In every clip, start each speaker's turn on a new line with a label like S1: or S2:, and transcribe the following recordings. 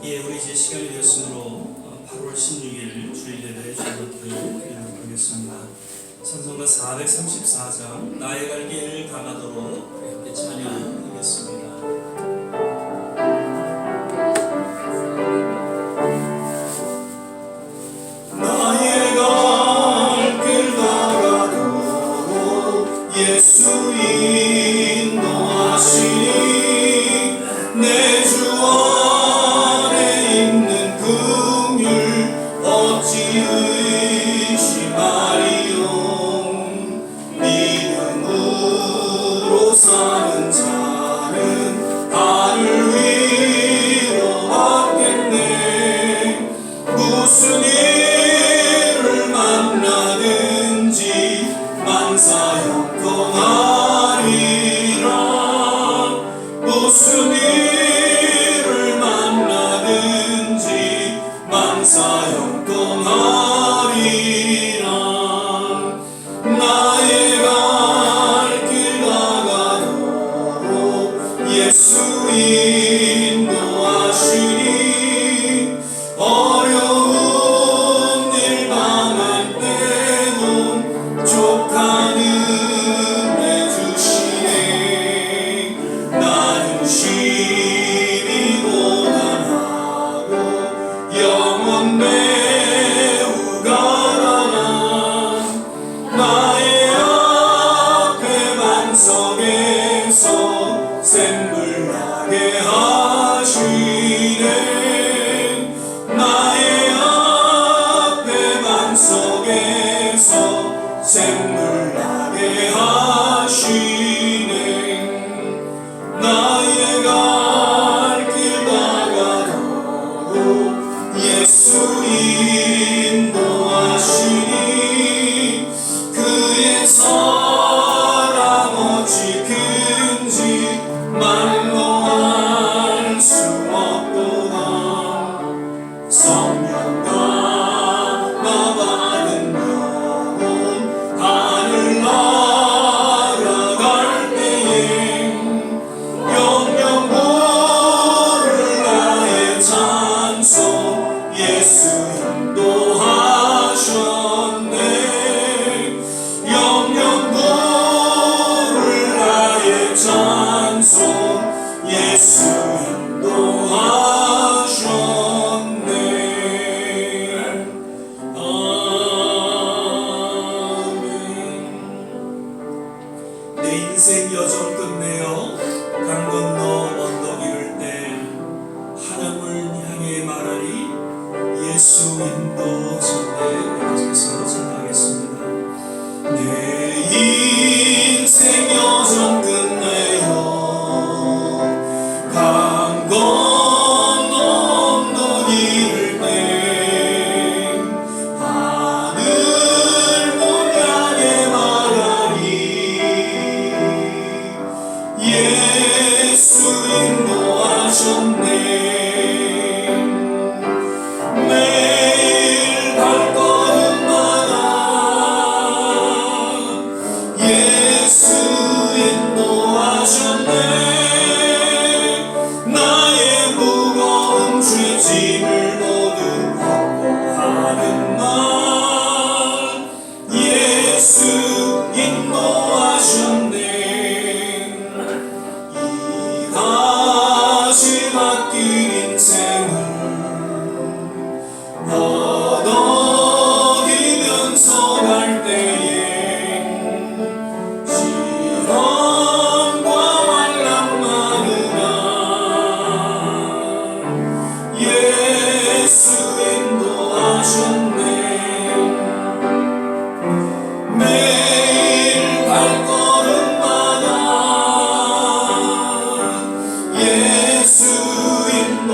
S1: 예, 우리 이제 시간이 되었으므로 8월 16일 주일 예배 주일것들을 기록하겠습니다. 찬송가 434장 나의 갈 길 가나도록 함께 찬양하겠습니다. 나의 갈 길 가나도록 예수 인도하시니 내 주 믿음으로 사는 자는 하늘 위로 받겠네. 무슨 일을 만나든지 만사형통하리라. 무슨 일을 만나든지 만사형통하리라. 나의 갈 길 가나도록 예수 인도하시니 어려운 일 망할 때도 족한 은혜 주시네. 나는 심히 고단하고 영원 매우 가난한 나의 앞에 반석에서 샘물 나게 하시네. 나의 앞에 반석에서 샘물 나게 하시네. 나의 갈 길 가나도록 예수 인도하시니 그의 사랑 어찌 큰지 말로 알 수 없도다. 성령과 나 받은 영혼 하늘 날아갈 때에 영영 모를 나의 찬송 예수 인도하셨네. 영영 모를 나의 찬송 예수 인도하셨네. 아멘. 내 인생 여정 끝내어 강 건너 언덕 이를 때 하나님을 향해 말하리 예수 인도하셨네. 계속해서 찬양하겠습니다. 내 인생 여정 끝내어 강 건너 언덕 이를 때 하늘 문 향해 말하리 예수 인도하셨네. 매일 발걸음마다 예수 인도하셨네. 나의 무거운 죄짐을 모두 확보하는 날 예수 인도하셨네. 이 다시 맡긴 인생을 얻어기면서 갈 때에 시험과 환난 많으나 예수 인도하셨네. 매일 발걸음마다 예수 인도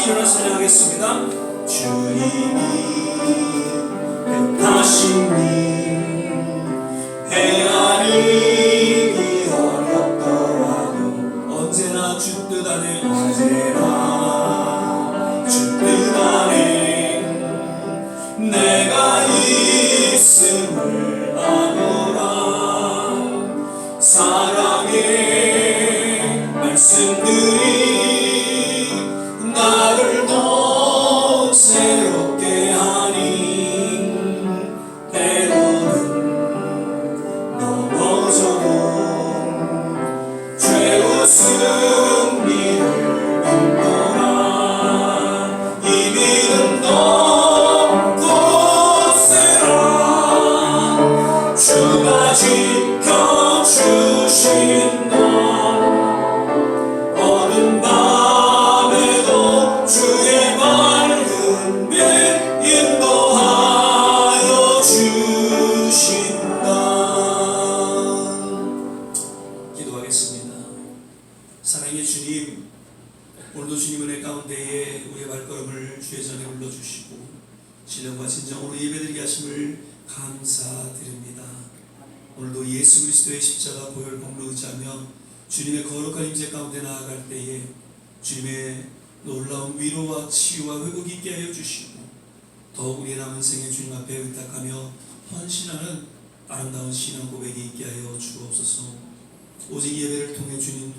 S1: 일어나 찬양하겠습니다. 주님이 뜻하시니 헤아리기 어렵더라도 언제나 주 뜻 안에 언제나 주 뜻 안에 내가 있음을 아노라. 사랑의 말씀들이 나를 더욱 새롭게 하니 때로는 넘어져도 죄의 승리를 믿노라. 이 믿음 높고 세라. 주가 지켜주신다. 어두운 밤에도 주의 밝은 빛 인도하여 주신다. 기도하겠습니다. 사랑의 주님, 오늘도 주님 은혜 가운데에 우리의 발걸음을 주의 전에 불러주시고 신령과 진정으로 예배드리게 하심을 감사드립니다. 오늘도 예수 그리스도의 십자가 보혈 공로 의지하며 주님의 거룩한 임재 가운데 나아갈 때에 주님의 놀라운 위로와 치유와 회복이 있게 하여 주시고 더욱 우리의 남은 생에 주님 앞에 의탁하며 헌신하는 아름다운 신앙 고백이 있게 하여 주옵소서. 오직 예배를 통해 주님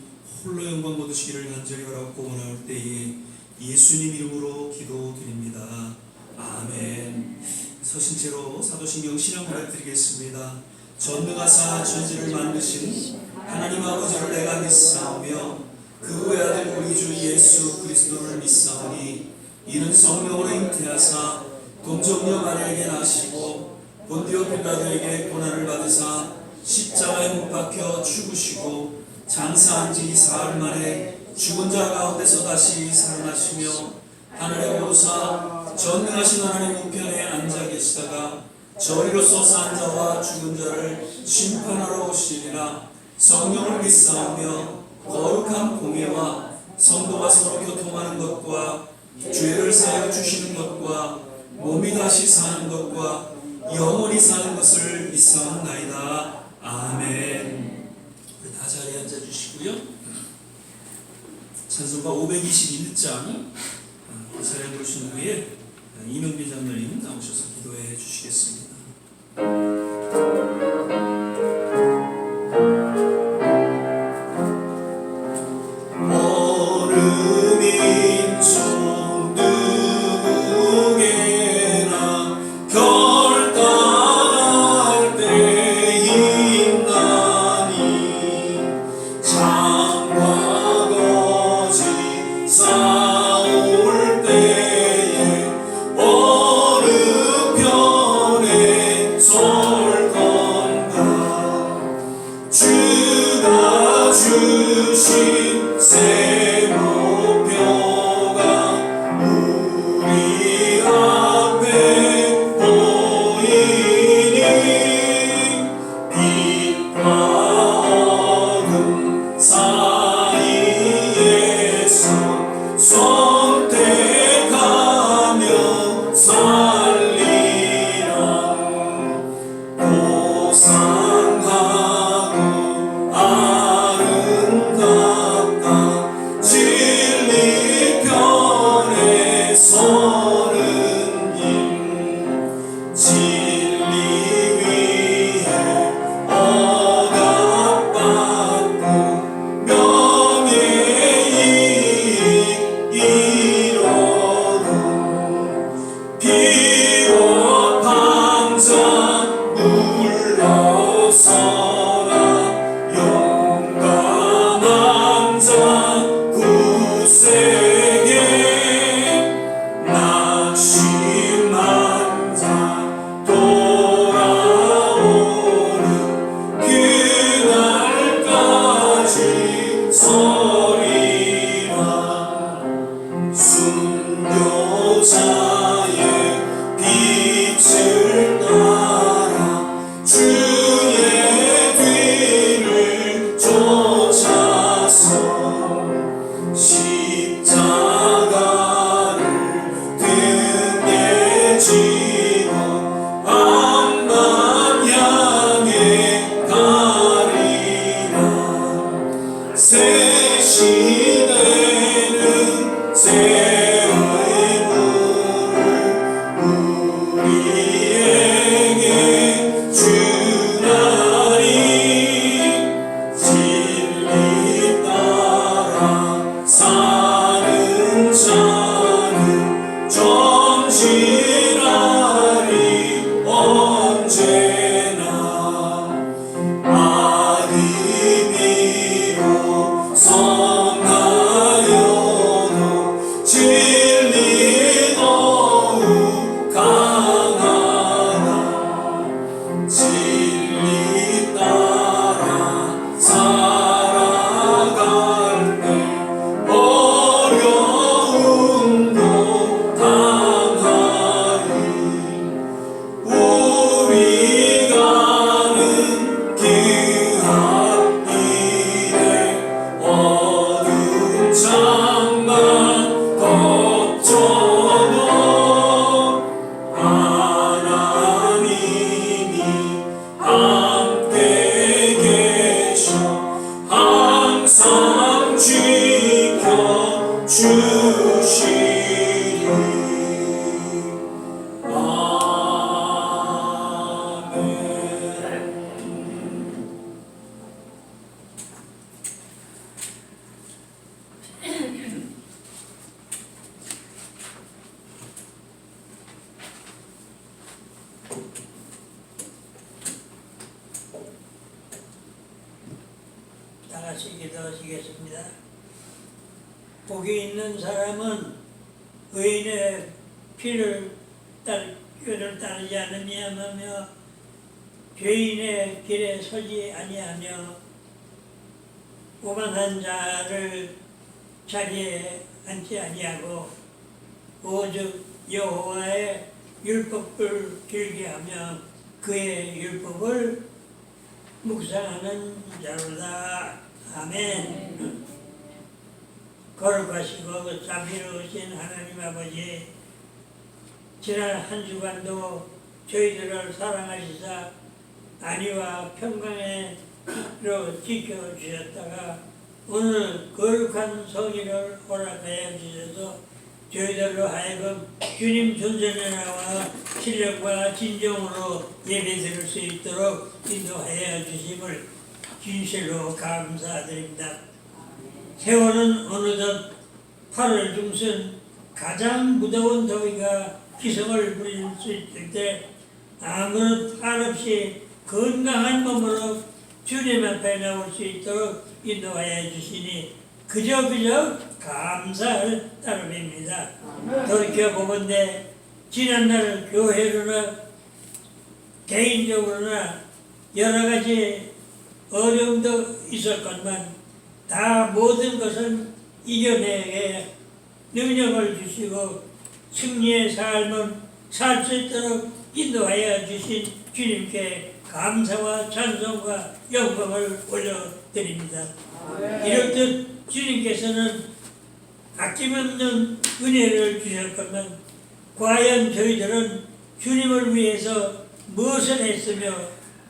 S1: 홀로 영광 거두시기를 간절히 바라고 원하올 때에 예수님 이름으로 기도드립니다. 아멘. 서신체로 사도신경 신앙 고백 드리겠습니다. 전능하사 천지를 만드신 하나님 아버지를 내가 믿사오며 그 외아들 우리 주 예수 그리스도를 믿사오니 이는 성령으로 잉태하사 동정녀 마리아에게 나시고 본디오 빌라도에게 고난을 받으사 십자가에 못 박혀 죽으시고 장사한 지 사흘 만에 죽은 자 가운데서 다시 살아나시며 하늘에 오르사 전능하신 하나님 우편에 앉아 계시다가 저리로서 산 자와 죽은 자를 심판하러 오시리라. 성령을 믿사오며 거룩한 공예와 성도가 서로 교통하는 것과 죄를 사하여 주시는 것과 몸이 다시 사는 것과 영원히 사는 것을 믿사옵나이다. 아멘. 우리 다 자리에 앉아주시고요. 찬송가 521장 찬양 부르신 후에 이명빈 장로님 나오셔서 기도해 주시겠습니다. 얼음인 종 누구게나 결단할 때 있나니 창과 거짓 싸울 때에 얼음편에 설 건가. 주가 주신 새 목표가 우리 앞에 보이니 빛과 어둠 사이에서 선택하며 살리라. 고상하고 아름답다 시대는 새의 물을 우리에게 주나니 진리 따라 사는 자는 정진하리 언제나 아니미로 성하여도 진리 더욱 강하다 진리 따라 살아갈 때 어려움도 당하리 우리 가는 길 앞길에 어두운 창만 걷져도 하나님이 함께 계셔 항상 지켜주시리 아멘.
S2: 다 같이 기도하시겠습니다. 복이 있는 사람은 의인의 꾀를 따르지 않으며 죄인의 길에 서지 아니하며 오만한 자를 자리에 앉지 아니하고 오직 여호와의 율법을 길게 하며 그의 율법을 묵상하는 자로다. 아멘. 거룩하시고 자비로우신 하나님 아버지, 지난 한 주간도 저희들을 사랑하시사 안위와 평강으로 지켜주셨다가 오늘 거룩한 성일을 허락하여 주셔서 저희들로 하여금 주님 존전에 나와 신령과 진정으로 예배드릴 수 있도록 인도하여 주심을 진실로 감사드립니다. 세월은 어느덧 8월 중순 가장 무더운 더위가 기승을 부릴 수 있을 때 아무런 탈 없이 건강한 몸으로 주님 앞에 나올 수 있도록 인도하여 주시니 그저 감사할 따름입니다. 돌이켜보건대 지난날 교회로나 개인적으로나 여러 가지 어려움도 있었건만 다 모든 것을 이겨내게 능력을 주시고 승리의 삶을 살 수 있도록 인도하여 주신 주님께 감사와 찬송과 영광을 올려드립니다. 이렇듯 주님께서는 아낌없는 은혜를 주셨건만 과연 저희들은 주님을 위해서 무엇을 했으며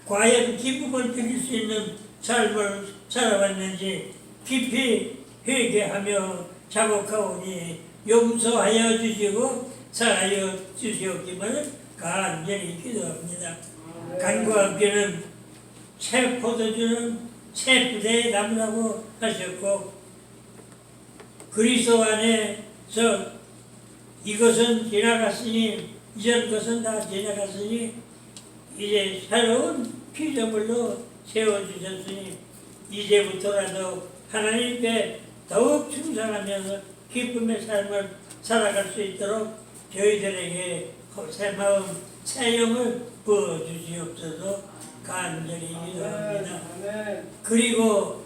S2: 과연 기쁨을 드릴 수 있는 삶을 살아왔는지 깊이 회개하며 자복하오니 용서하여 주시고 사하여 주시옵기를 간절히 기도합니다. 간과 함께는 새 포도주는 새 부대에 담으라고 하셨고 그리스도 안에서 이것은 지나갔으니 이전 것은 다 지나갔으니 이제 새로운 피조물로 세워주셨으니 이제부터라도 하나님께 더욱 충성하면서 기쁨의 삶을 살아갈 수 있도록 저희들에게 새 마음, 새 영을 부어주시옵소서 간절히 기도합니다. 그리고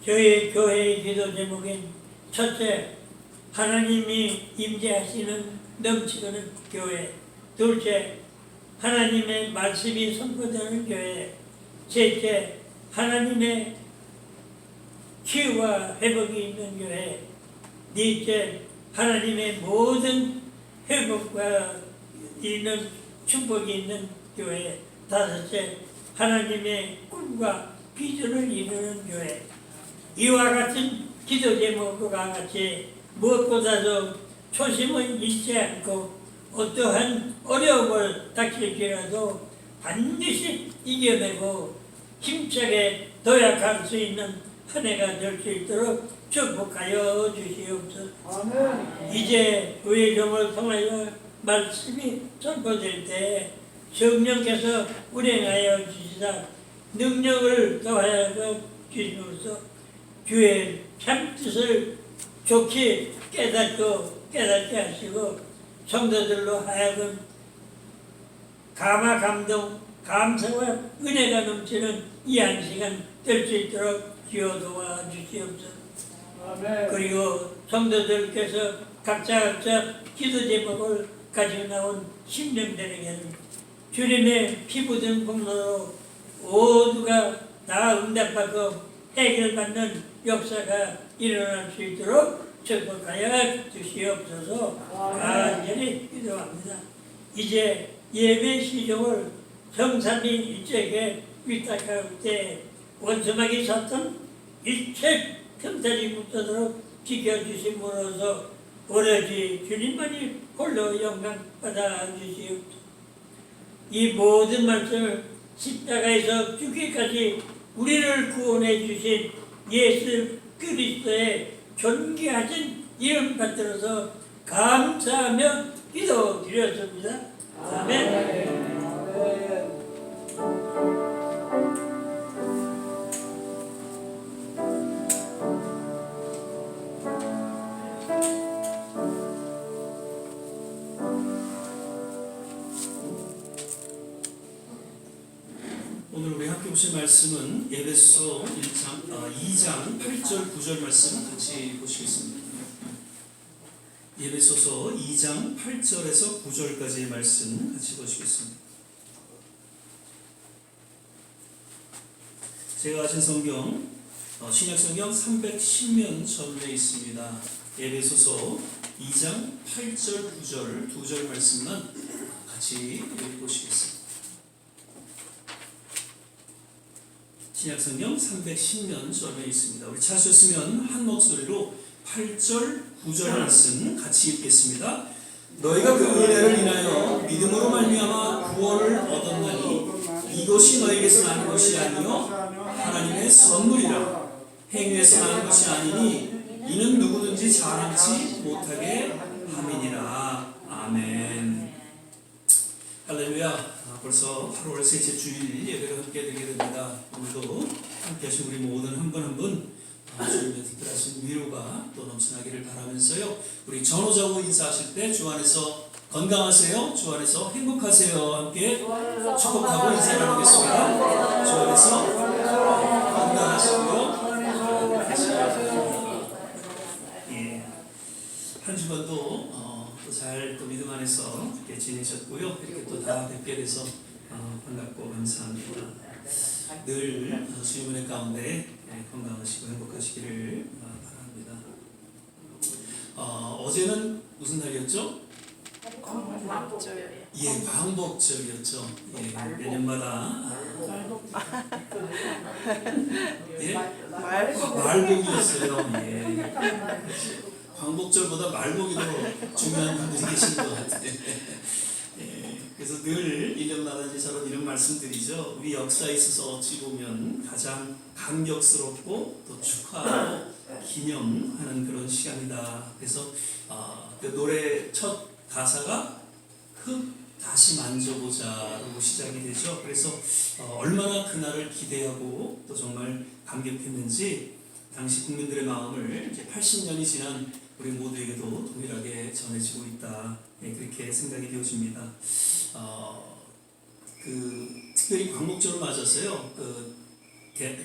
S2: 저희 교회의 기도 제목인 첫째, 하나님이 임재하시는 넘치는 교회. 둘째, 하나님의 말씀이 선포되는 교회. 셋째, 하나님의 치유와 회복이 있는 교회. 넷째, 하나님의 모든 회복과 있는 축복이 있는 교회. 다섯째, 하나님의 꿈과 비전을 이루는 교회. 이와 같은 기도 제목과 같이 무엇보다도 초심을 잃지 않고 어떠한 어려움을 닥칠지라도 반드시 이겨내고 힘차게 도약할 수 있는 한 해가 될 수 있도록 축복하여 주시옵소서. 이제 의정을 통하여 말씀이 선포될 때 성령께서 운행하여 주시사 능력을 더하여 주시옵소서. 주의 참뜻을 좋게 깨닫게 하시고 성도들로 하여금 감동, 감사와 은혜가 넘치는 이 한 시간 될 수 있도록 주여 도와주시옵소서. 그리고 성도들께서 각자 기도 제목을 가지고 나온 심령들에게는 주님의 피 묻은 공로로 모두가 다 응답받고 해결받는 역사가 일어날 수 있도록 축복하여 주시옵소서. 간절히 기도합니다. 이제 예배 시종을 성삼위일체에게 위탁할 때 원수막이 섰던 일체 틈타지 못하도록 지켜주심으로써 오로지 주님만이 홀로 영광 받아 주시옵소서. 이 모든 말씀을 십자가에서 죽기까지 우리를 구원해 주신 예수 그리스도의 존귀하신 이름 받들어서 감사하며 기도드렸습니다. 아멘.
S1: 오늘 우리 함께 보실 말씀은 에베소 2장 8절 9절 말씀 같이 보시겠습니다. 에베소서 2장 8절에서 9절까지의 말씀 같이 보시겠습니다. 제가 가진 성경 신약성경 310면 전에 있습니다. 에베소서 2장 8절 9절 두 절 말씀만 같이 읽어보시겠습니다. 신약성경 310면 전에 있습니다. 우리 찾으셨으면 한 목소리로 8절 9절 말씀 같이 읽겠습니다. 너희가 그 은혜를 인하여 믿음으로 말미암아 구원을 얻었나니 이것이 너희에게서 난 것이 아니요 하나님의 선물이라. 행위에서 난 것이 아니니 이는 누구든지 자랑치 못하게 함이니라. 아멘. 할렐루야. 벌써 8월 셋째 주일 예배를 함께 드리게 됩니다. 오늘도 함께 하신 우리 모든 한 분 한 분 주님의 특별하신 위로가 또 넘쳐나기를 바라면서요. 우리 전호자고 인사하실 때 주 안에서 건강하세요, 주 안에서 행복하세요 함께 축복하고 인사 나누겠습니다. 주 안에서 건강하시고요. 예, 한 주간도 또 잘 또 믿음 안에서 이렇게 지내셨고요. 이렇게 또 다 뵙게 돼서 반갑고 감사합니다. 늘 주님의 은혜 가운데 건강하시고 행복하시기를 바랍니다. 어제는 무슨 날이었죠?
S3: 광복절.
S1: 예, 광복절이었죠. 예, 매년마다 예? 말복이었어요. 예. 광복절보다 말복이 더 중요한 분들이 계신 것 같아요. 예, 그래서 늘 1년마다 이제 저런 이런 말씀드리죠. 우리 역사에 있어서 어찌 보면 가장 감격스럽고 또 축하하고 기념하는 그런 시간이다. 그래서 그 노래 첫 가사가 흙 다시 만져보자로 시작이 되죠. 그래서 얼마나 그날을 기대하고 또 정말 감격했는지 당시 국민들의 마음을 이제 80년이 지난 우리 모두에게도 동일하게 전해지고 있다. 네, 그렇게 생각이 되어집니다. 특별히 광복절을 맞아서요.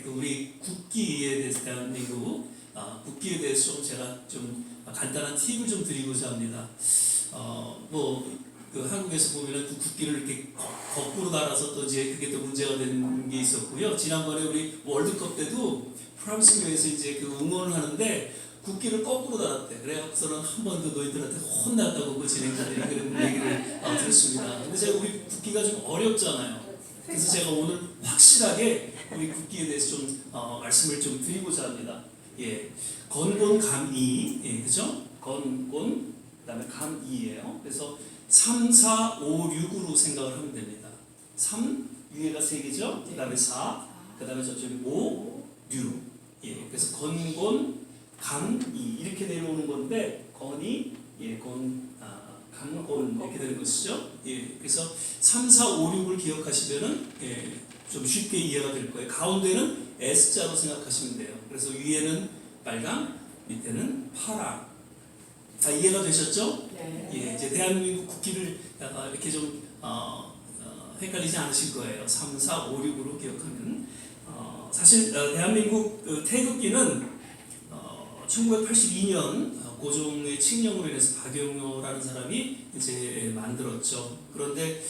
S1: 우리 국기에 대한 대한민국 국기에 대해서 좀 제가 좀 간단한 팁을 좀 드리고자 합니다. 한국에서 보면은 그 국기를 이렇게 거꾸로 달아서 또 이제 그게 또 문제가 된 게 있었고요. 지난번에 우리 월드컵 때도 프랑스에서 이제 그 응원을 하는데 국기를 거꾸로 달았대. 그래서는 한 번 더 너희들한테 혼났다고 그 진행자들이 그런 얘기를 들었습니다. 근데 제가 우리 국기가 좀 어렵잖아요. 그래서 제가 오늘 확실하게 우리 국기에 대해서 좀 말씀을 좀 드리고자 합니다. 예, 건곤 감이, 예, 그죠? 건곤 그다음에 감이에요. 그래서 3, 4, 5, 6으로 생각을 하면 됩니다. 3 위에가 3개죠. 그다음에 4, 그다음에 저쪽에 5, 6. 예, 그래서 건곤 감이 이렇게 내려오는 건데 건이 예, 강곤 이렇게 되는 것이죠. 예, 그래서 3, 4, 5, 6을 기억하시면은 예, 좀 쉽게 이해가 될 거예요. 가운데는 S자로 생각하시면 돼요. 그래서 위에는 빨강, 밑에는 파랑. 다 이해가 되셨죠?
S3: 네.
S1: 예, 이제 대한민국 국기를 이렇게 좀 헷갈리지 않으실 거예요. 3, 4, 5, 6으로 기억하면. 사실 대한민국 태극기는 1982년 고종의 칙령으로 인해서 박영효라는 사람이 이제 만들었죠. 그런데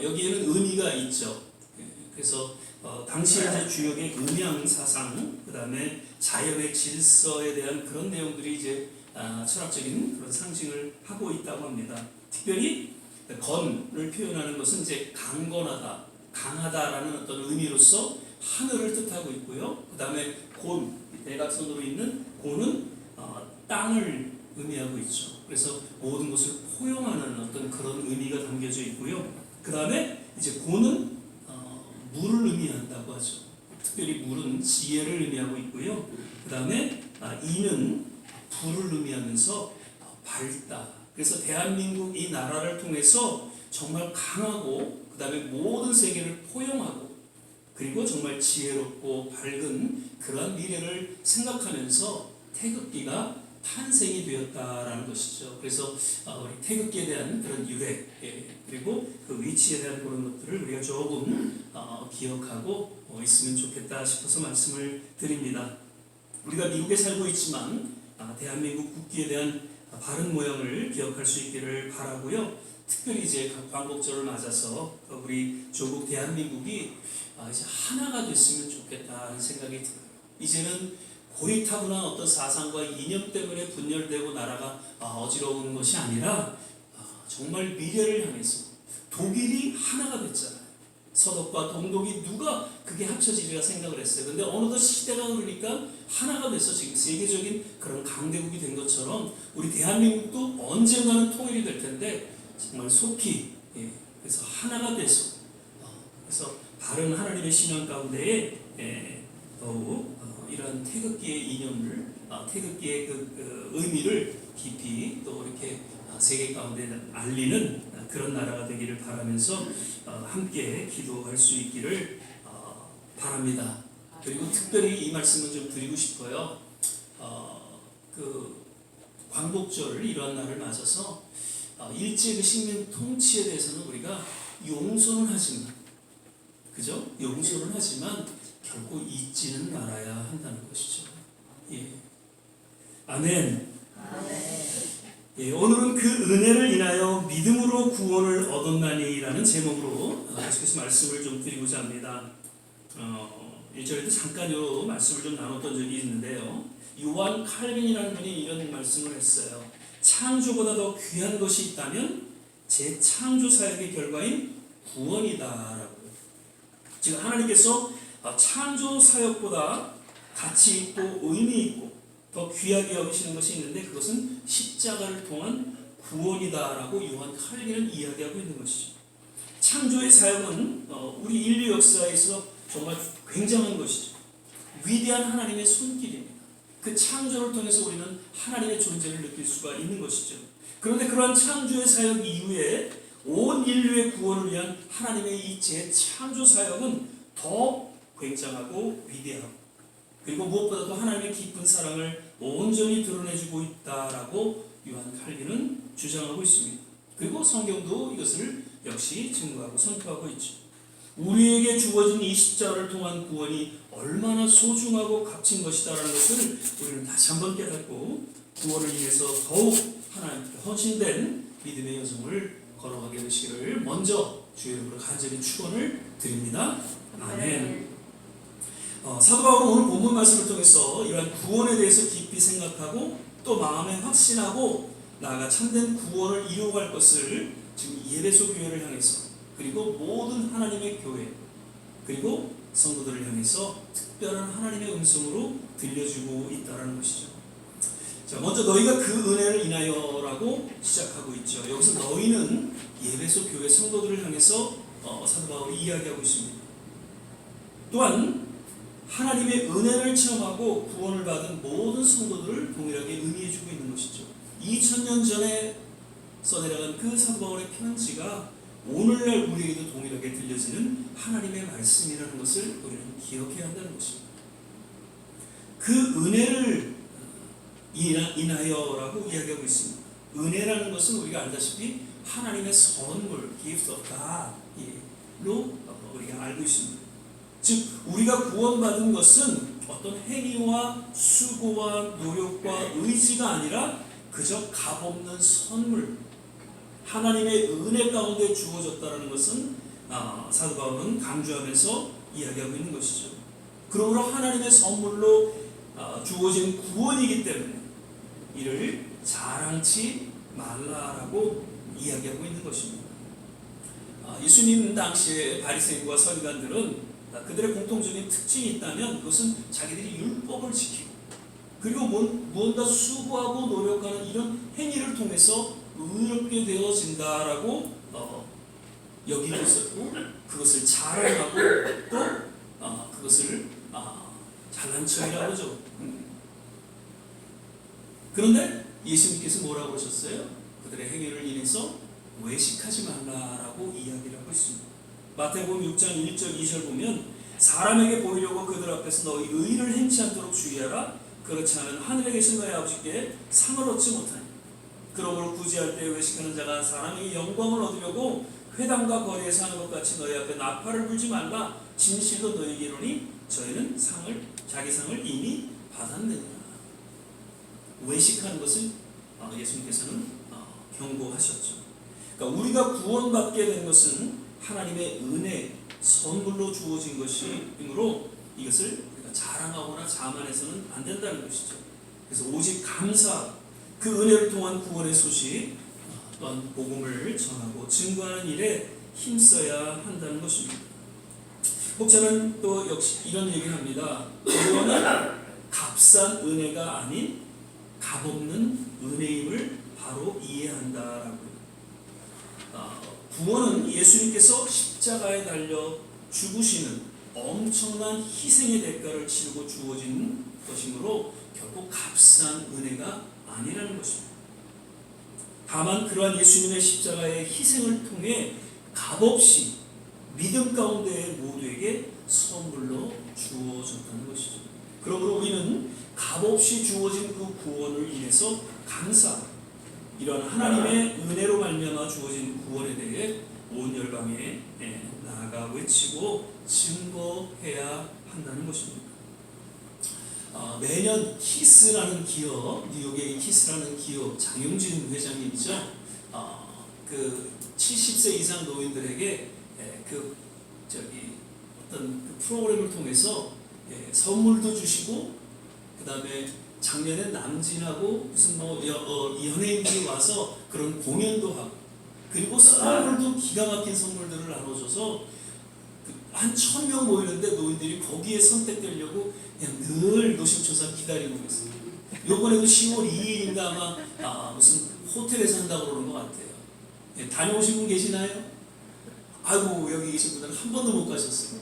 S1: 여기에는 의미가 있죠. 그래서 당시 이제 주역의 음양 사상, 그다음에 자연의 질서에 대한 그런 내용들이 이제 철학적인 그런 상징을 하고 있다고 합니다. 특별히 건을 표현하는 것은 이제 강건하다, 강하다라는 어떤 의미로서 하늘을 뜻하고 있고요. 그다음에 곤, 대각선으로 있는 곤은 땅을 의미하고 있죠. 그래서 모든 것을 포용하는 어떤 그런 의미가 담겨져 있고요. 그다음에 이제 곤은 물을 의미한다고 하죠. 특별히 물은 지혜를 의미하고 있고요. 그다음에 이는 불을 의미하면서 밝다. 그래서 대한민국 이 나라를 통해서 정말 강하고 그다음에 모든 세계를 포용하고 그리고 정말 지혜롭고 밝은 그러한 미래를 생각하면서 태극기가 탄생이 되었다라는 것이죠. 그래서 우리 태극기에 대한 그런 유래 그리고 그 위치에 대한 그런 것들을 우리가 조금 기억하고 있으면 좋겠다 싶어서 말씀을 드립니다. 우리가 미국에 살고 있지만 대한민국 국기에 대한 바른 모양을 기억할 수 있기를 바라고요. 특별히 이제 광복절을 맞아서 우리 조국 대한민국이 이제 하나가 됐으면 좋겠다는 생각이 들어요. 이제는 고리타분한 어떤 사상과 이념 때문에 분열되고 나라가 어지러운 것이 아니라 정말 미래를 향해서 독일이 하나가 됐잖아요. 서독과 동독이 누가 그게 합쳐지리라 생각을 했어요. 근데 어느덧 시대가 흐르니까 하나가 돼서 지금 세계적인 그런 강대국이 된 것처럼 우리 대한민국도 언젠가는 통일이 될 텐데 정말 속히 그래서 하나가 돼서 그래서 바른 하나님의 신앙 가운데에 더욱 이런 태극기의 이념을 태극기의 그 의미를 깊이 또 이렇게 세계 가운데 알리는 그런 나라가 되기를 바라면서 함께 기도할 수 있기를 바랍니다. 그리고 특별히 이 말씀을 좀 드리고 싶어요. 그 광복절을 이러한 날을 맞아서 일제 그 식민 통치에 대해서는 우리가 용서는 하지만 그죠? 용서는 하지만 결코 잊지는 말아야 한다는 것이죠. 예. 아멘. 예, 오늘은 그 은혜를 인하여 믿음으로 구원을 얻었나니라는 제목으로 계속해서 말씀을 좀 드리고자 합니다. 1절에도 잠깐요 말씀을 좀 나눴던 적이 있는데요. 요한 칼빈이라는 분이 이런 말씀을 했어요. 창조보다 더 귀한 것이 있다면 재창조 사역의 결과인 구원이다라고. 지금 하나님께서 창조 사역보다 가치 있고 의미 있고 더 귀하게 여기시는 것이 있는데 그것은 십자가를 통한 구원이다라고 요한 칼빈은 이야기하고 있는 것이죠. 창조의 사역은 우리 인류 역사에서 정말 굉장한 것이죠. 위대한 하나님의 손길입니다. 그 창조를 통해서 우리는 하나님의 존재를 느낄 수가 있는 것이죠. 그런데 그러한 창조의 사역 이후에 온 인류의 구원을 위한 하나님의 이 재창조 사역은 더 굉장하고 위대하고 그리고 무엇보다도 하나님의 깊은 사랑을 온전히 드러내주고 있다라고 요한 칼빈은 주장하고 있습니다. 그리고 성경도 이것을 역시 증거하고 선포하고 있죠. 우리에게 주어진 이 십자가를 통한 구원이 얼마나 소중하고 값진 것이다라는 것을 우리는 다시 한번 깨닫고 구원을 위해서 더욱 하나님께 헌신된 믿음의 여정을 걸어가게 되시기를 먼저 주의 이름으로 간절히 축원을 드립니다. 아멘. 사도 바울은 오늘 본문 말씀을 통해서 이러한 구원에 대해서 깊이 생각하고 또 마음에 확신하고 나아가 참된 구원을 이루어갈 것을 지금 예배소 교회를 향해서 그리고 모든 하나님의 교회 그리고 성도들을 향해서 특별한 하나님의 음성으로 들려주고 있다는 것이죠. 자, 먼저 너희가 그 은혜를 인하여라고 시작하고 있죠. 여기서 너희는 예배소 교회 성도들을 향해서 사도 바울이 이야기하고 있습니다. 또한 하나님의 은혜를 체험하고 구원을 받은 모든 성도들을 동일하게 의미해주고 있는 것이죠. 2000년 전에 써내려간 그 사도 바울의 편지가 오늘날 우리에게도 동일하게 들려지는 하나님의 말씀이라는 것을 우리는 기억해야 한다는 것입니다. 그 은혜를 인하여라고 이야기하고 있습니다. 은혜라는 것은 우리가 알다시피 하나님의 선물, gift of God로 우리가 알고 있습니다. 즉 우리가 구원받은 것은 어떤 행위와 수고와 노력과 의지가 아니라 그저 값없는 선물, 하나님의 은혜 가운데 주어졌다는 것은 사도 바울은 강조하면서 이야기하고 있는 것이죠. 그러므로 하나님의 선물로 주어진 구원이기 때문에 이를 자랑치 말라라고 이야기하고 있는 것입니다. 예수님 당시의 바리새인과 서기관들은 그들의 공통적인 특징이 있다면 그것은 자기들이 율법을 지키고 그리고 무언가 수고하고 노력하는 이런 행위를 통해서 의롭게 되어진다라고 여기고 있었고 그것을 자랑하고 또 그것을 잘난 척이라고 하죠. 그런데 예수님께서 뭐라고 하셨어요? 그들의 행위를 인해서 외식하지 말라라고 이야기를 하고 있습니다. 마태복음 6장 1절 2절 보면 사람에게 보이려고 그들 앞에서 너희 의를 행치 않도록 주의하라. 그렇지 않으면 하늘에 계신 너희 아버지께 상을 얻지 못하니 그러므로 구제할 때 외식하는 자가 사람의 영광을 얻으려고 회당과 거리에서 하는 것 같이 너희 앞에 나팔을 불지 말라. 진실로 너희에게 이르노니 저희는 자기 상을 이미 받았느니라. 외식하는 것을 예수님께서는 경고하셨죠. 그러니까 우리가 구원받게 된 것은 하나님의 은혜, 선물로 주어진 것이므로 이것을 우리가 자랑하거나 자만해서는 안 된다는 것이죠. 그래서 오직 감사, 그 은혜를 통한 구원의 소식, 또한 복음을 전하고 증거하는 일에 힘써야 한다는 것입니다. 목사는 또 역시 이런 얘기를 합니다. 구원은 값싼 은혜가 아닌 값없는 은혜임을 바로 이해한다라고요. 구원은 예수님께서 십자가에 달려 죽으시는 엄청난 희생의 대가를 치르고 주어진 것이므로 결코 값싼 은혜가 아니라는 것입니다. 다만 그러한 예수님의 십자가의 희생을 통해 값없이 믿음 가운데 모두에게 선물로 주어졌다는 것이죠. 그러므로 우리는 값없이 주어진 그 구원을 인해서 감사, 이러한 하나님의 은혜로 말미암아 주어진 구원에 대해 온 열방에 나아가 외치고 증거해야 한다는 것입니다. 매년 키스라는 기업, 뉴욕의 키스라는 기업 장용진 회장님이죠. 그 70세 이상 노인들에게 어떤 그 프로그램을 통해서 선물도 주시고 그 다음에 작년에 남진하고 무슨 연예인들이 와서 그런 공연도 하고 그리고 선물도 기가 막힌 선물들을 나눠줘서 한 1000명 모이는데 노인들이 거기에 선택되려고 그냥 늘 노심초사 기다리고 있어요. 요번에도 10월 2일인가 아마 무슨 호텔에서 한다고 그러는 것 같아요. 다녀오신 분 계시나요? 아이고 여기 계신 분들은 한 번도 못 가셨어요.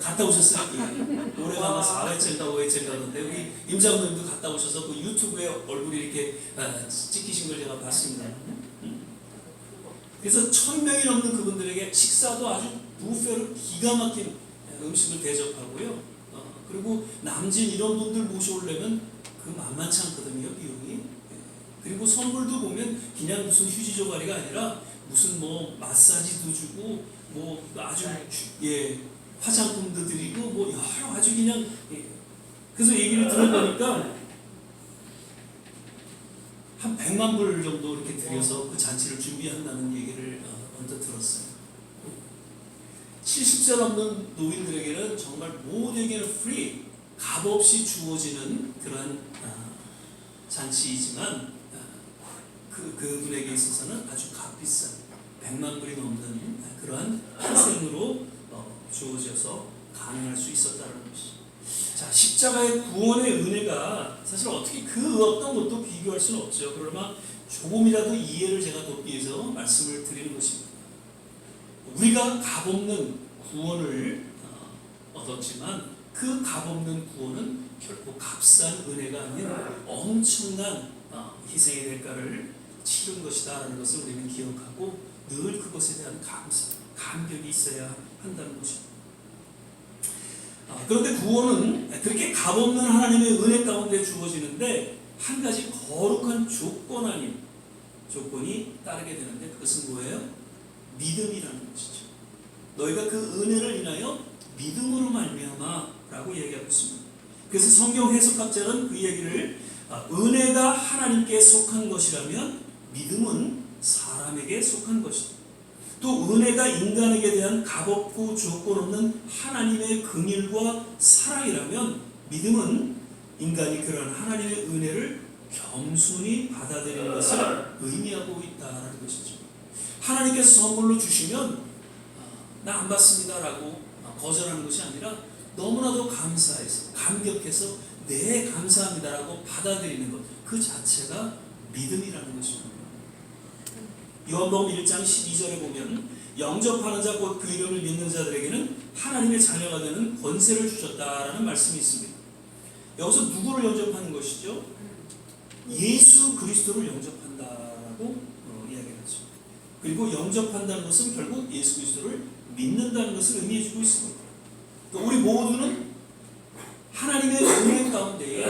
S1: 갔다 오셨어요? 예. 올해가 아마 4회째인가 5회째인가 그런데 여기 임장로님도 갔다 오셔서 그 유튜브에 얼굴이 이렇게 찍히신 걸 제가 봤습니다. 그래서 1000명이 넘는 그분들에게 식사도 아주 부페로 기가 막힌 음식을 대접하고요. 그리고 남진 이런 분들 모셔오려면 그 만만치 않거든요, 비용이. 그리고 선물도 보면 그냥 무슨 휴지 조가리가 아니라 무슨 뭐 마사지도 주고 뭐 아주 화장품도 드리고 뭐 여러 아주 그냥 그래서 얘기를 들어보니까 한 100만 불 정도 이렇게 들여서 그 잔치를 준비한다는 얘기를 언뜻 들었어요. 70세 넘는 노인들에게는 정말 모두에게는 프리, 값없이 주어지는 그런 잔치이지만 그분에게 있어서는 아주 값비싼 100만 불이 넘는 그러한 희생으로 주어져서 가능할 수 있었다는 것이죠. 자, 십자가의 구원의 은혜가 사실 어떻게 그 어떤 것도 비교할 수는 없죠. 그러나 조금이라도 이해를 제가 돕기 위해서 말씀을 드리는 것입니다. 우리가 값없는 구원을 얻었지만 그 값없는 구원은 결코 값싼 은혜가 아닌 엄청난 희생의 대가를 치른 것이다라는 것을 우리는 기억하고 늘 그것에 대한 감격이 있어야 한다는 것입니다. 그런데 구원은 그렇게 값없는 하나님의 은혜 가운데 주어지는데 한 가지 거룩한 조건 아닌 조건이 따르게 되는데 그것은 뭐예요? 믿음이라는 것이죠. 너희가 그 은혜를 인하여 믿음으로 말미암아라고 얘기하고 있습니다. 그래서 성경 해석학자는 그 얘기를 은혜가 하나님께 속한 것이라면 믿음은 사람에게 속한 것이다. 또 은혜가 인간에게 대한 값없고 조건 없는 하나님의 긍휼과 사랑이라면 믿음은 인간이 그런 하나님의 은혜를 겸손히 받아들이는 것을 의미하고 있다는 것이죠. 하나님께서 선물로 주시면 나 안 받습니다라고 거절하는 것이 아니라 너무나도 감사해서 감격해서 네 감사합니다라고 받아들이는 것, 그 자체가 믿음이라는 것입니다. 요한복음 1장 12절에 보면 영접하는 자 곧 그 이름을 믿는 자들에게는 하나님의 자녀가 되는 권세를 주셨다라는 말씀이 있습니다. 여기서 누구를 영접하는 것이죠? 예수 그리스도를 영접한다라고 이야기하죠. 그리고 영접한다는 것은 결국 예수 그리스도를 믿는다는 것을 의미해주고 있습니다. 그러니까 우리 모두는 하나님의 은혜 가운데에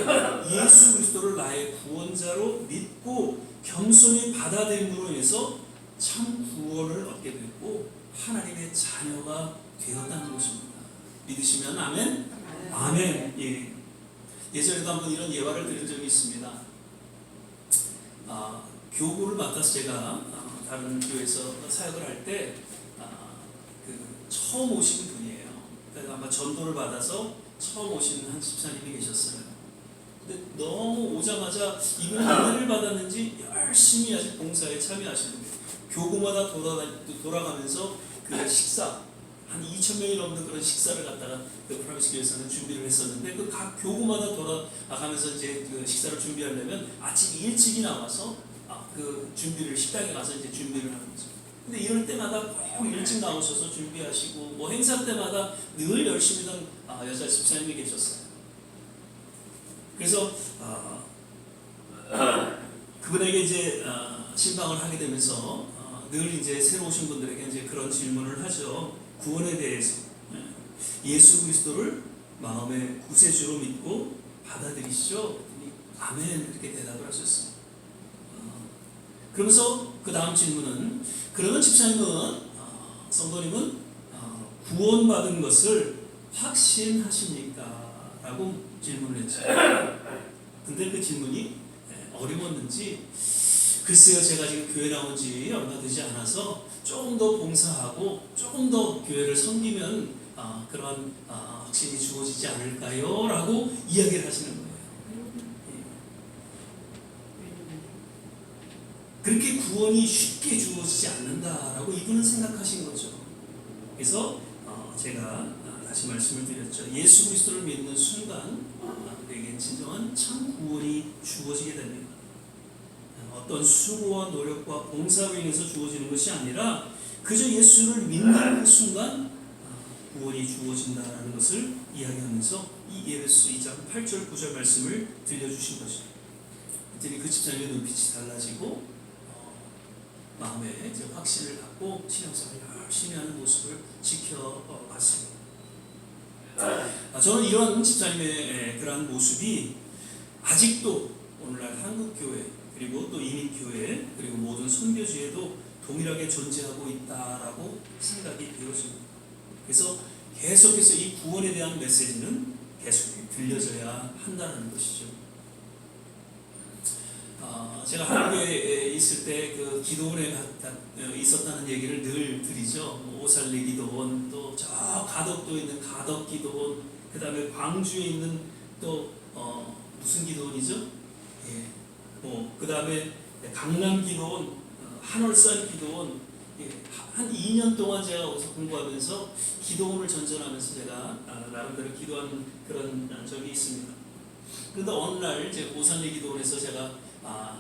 S1: 예수 그리스도를 나의 구원자로 믿고 겸손히 받아들임으로 인해서 참 구원을 얻게 됐고 하나님의 자녀가 되었다는 것입니다. 믿으시면 아멘? 아멘. 예. 예전에도 한번 이런 예화를 드린 적이 있습니다. 교구를 맡아서 제가 다른 교회에서 사역을 할 때 처음 오신 분이에요. 그래서 아마 전도를 받아서 처음 오신 한 집사님이 계셨어요. 근데 너무 오자마자 이분이 은혜를 받았는지 열심히 아직 봉사에 참여하시는 거예요. 교구마다 돌아가면서 그 식사 한 2,000명이 넘는 그런 식사를 갖다가 그 프라미스 교회에서는 준비를 했었는데 그 각 교구마다 돌아가면서 이제 그 식사를 준비하려면 아침 일찍이 나와서 그 준비를 식당에 가서 이제 준비를 하는 거죠. 근데 이럴 때마다 꼭 일찍 나오셔서 준비하시고 뭐 행사 때마다 늘 열심히 던 여자 집사님이 계셨어요. 그래서 그분에게 이제 신방을 하게 되면서 늘 이제 새로 오신 분들에게 이제 그런 질문을 하죠. 구원에 대해서 예수 그리스도를 마음의 구세주로 믿고 받아들이시죠? 아멘 이렇게 대답을 하셨어요. 그러면서 그 다음 질문은 그러면 집사님은 성도님은 구원받은 것을 확신하십니까? 라고 질문을 했죠. 근데 그 질문이 어려웠는지 글쎄요 제가 지금 교회 나온 지 얼마 되지 않아서 조금 더 봉사하고 조금 더 교회를 섬기면 그런 확신이 주어지지 않을까요? 라고 이야기를 하시는 거예요. 그렇게 구원이 쉽게 주어지지 않는다라고 이분은 생각하신 거죠. 그래서 제가 다시 말씀을 드렸죠. 예수 그리스도를 믿는 순간 그에게 진정한 참 구원이 주어지게 됩니다. 어떤 수고와 노력과 봉사로 인해서 주어지는 것이 아니라 그저 예수를 믿는 그 순간 구원이 주어진다는 것을 이야기하면서 이 에베소 2장 8절 9절 말씀을 들려주신 것이죠. 그랬더니 그 집사님의 눈빛이 달라지고 마음에 이제 확신을 갖고 신앙생활을 열심히 하는 모습을 지켜봤습니다. 저는 이런 집사님의 그러한 모습이 아직도 오늘날 한국교회 그리고 또 이민교회 그리고 모든 선교지에도 동일하게 존재하고 있다라고 생각이 되어집니다. 그래서 계속해서 이 구원에 대한 메시지는 계속 들려져야 한다는 것이죠. 제가 한국에 있을 때 그 기도원에 있었다는 얘기를 늘 드리죠. 오살리 기도원, 또 저 가덕도에 있는 가덕 기도원, 그 다음에 광주에 있는 또 무슨 기도원이죠? 예, 그 다음에 강남 기도원, 한월산 기도원, 한 2년 동안 제가 거기서 공부하면서 기도원을 전전하면서 제가 나름대로 기도한 그런 적이 있습니다. 그런데 어느 날 이제 오산리 기도원에서 제가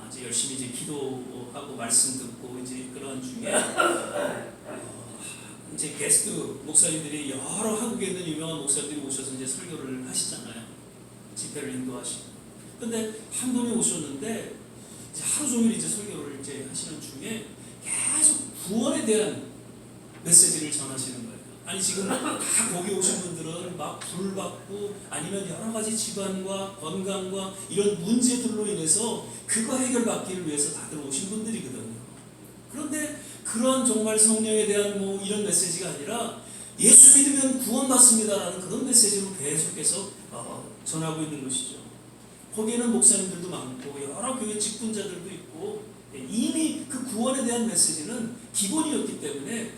S1: 이제 열심히 이제 기도하고 말씀 듣고 이제 그런 중에 이제 게스트 목사님들이 여러 한국에 있는 유명한 목사님들이 오셔서 이제 설교를 하시잖아요. 집회를 인도하시고. 근데 한 분이 오셨는데 이제 하루 종일 이제 설교를 이제 하시는 중에 계속 구원에 대한 메시지를 전하시는 거예요. 아니 지금 다 거기 오신 분들은 막 불받고 아니면 여러 가지 집안과 건강과 이런 문제들로 인해서 그거 해결받기를 위해서 다들 오신 분들이거든요. 그런데 그런 정말 성령에 대한 뭐 이런 메시지가 아니라 예수 믿으면 구원받습니다라는 그런 메시지로 계속해서 전하고 있는 것이죠. 거기에는 목사님들도 많고 여러 교회 직분자들도 있고 이미 그 구원에 대한 메시지는 기본이었기 때문에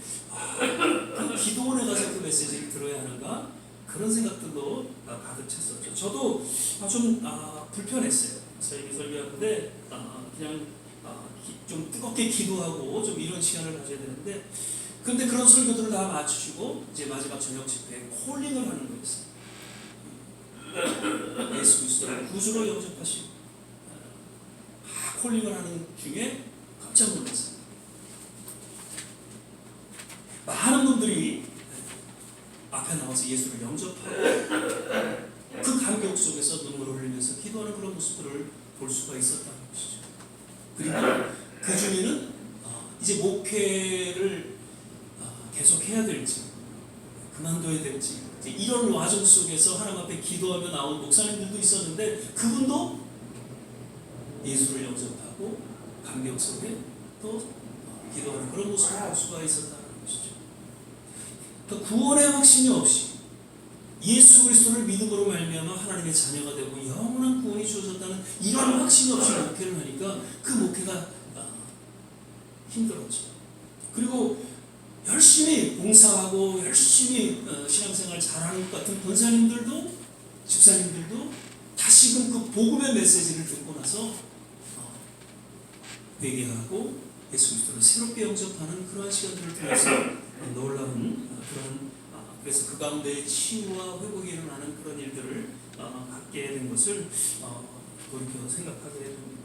S1: 그 기도원에 가서 그 메시지를 들어야 하는가 그런 생각들도 가득 찼었죠. 저도 좀 불편했어요. 저에게 설교하는데 그냥 좀 뜨겁게 기도하고 좀 이런 시간을 가져야 되는데 근데 그런 설교들을 다 마치시고 이제 마지막 저녁 집회에 콜링을 하는 거였어요. 예수 그리스도를 구주로 영접하시고 콜링을 하는 중에 깜짝 놀랐어요. 많은 분들이 앞에 나와서 예수를 영접하고 그 감격 속에서 눈물을 흘리면서 기도하는 그런 모습들을 볼 수가 있었다는 것이죠. 그리고 그 중에는 이제 목회를 계속 해야 될지 그만둬야 될지 이런 와중 속에서 하나님 앞에 기도하며 나온 목사님들도 있었는데 그분도 예수를 영접하고 감격 속에 또 기도하는 그런 모습을 볼 수가 있었다는 것이죠. 또 구원의 확신이 없이 예수 그리스도를 믿음으로 말미암아 하나님의 자녀가 되고 영원한 구원이 주어졌다는 이런 확신이 없이 목회를 하니까 그 목회가 힘들었죠. 그리고 열심히 봉사하고 열심히 신앙생활 잘하는 것 같은 권사님들도 집사님들도 다시금 그 복음의 메시지를 듣고 나서 회개하고 예수 그리스도를 새롭게 영접하는 그러한 시간들을 통해서 놀라운 그런 그래서 그 가운데 치유와 회복이 일어나는 그런 일들을 갖게 된 것을 돌이켜 생각하게 됩니다.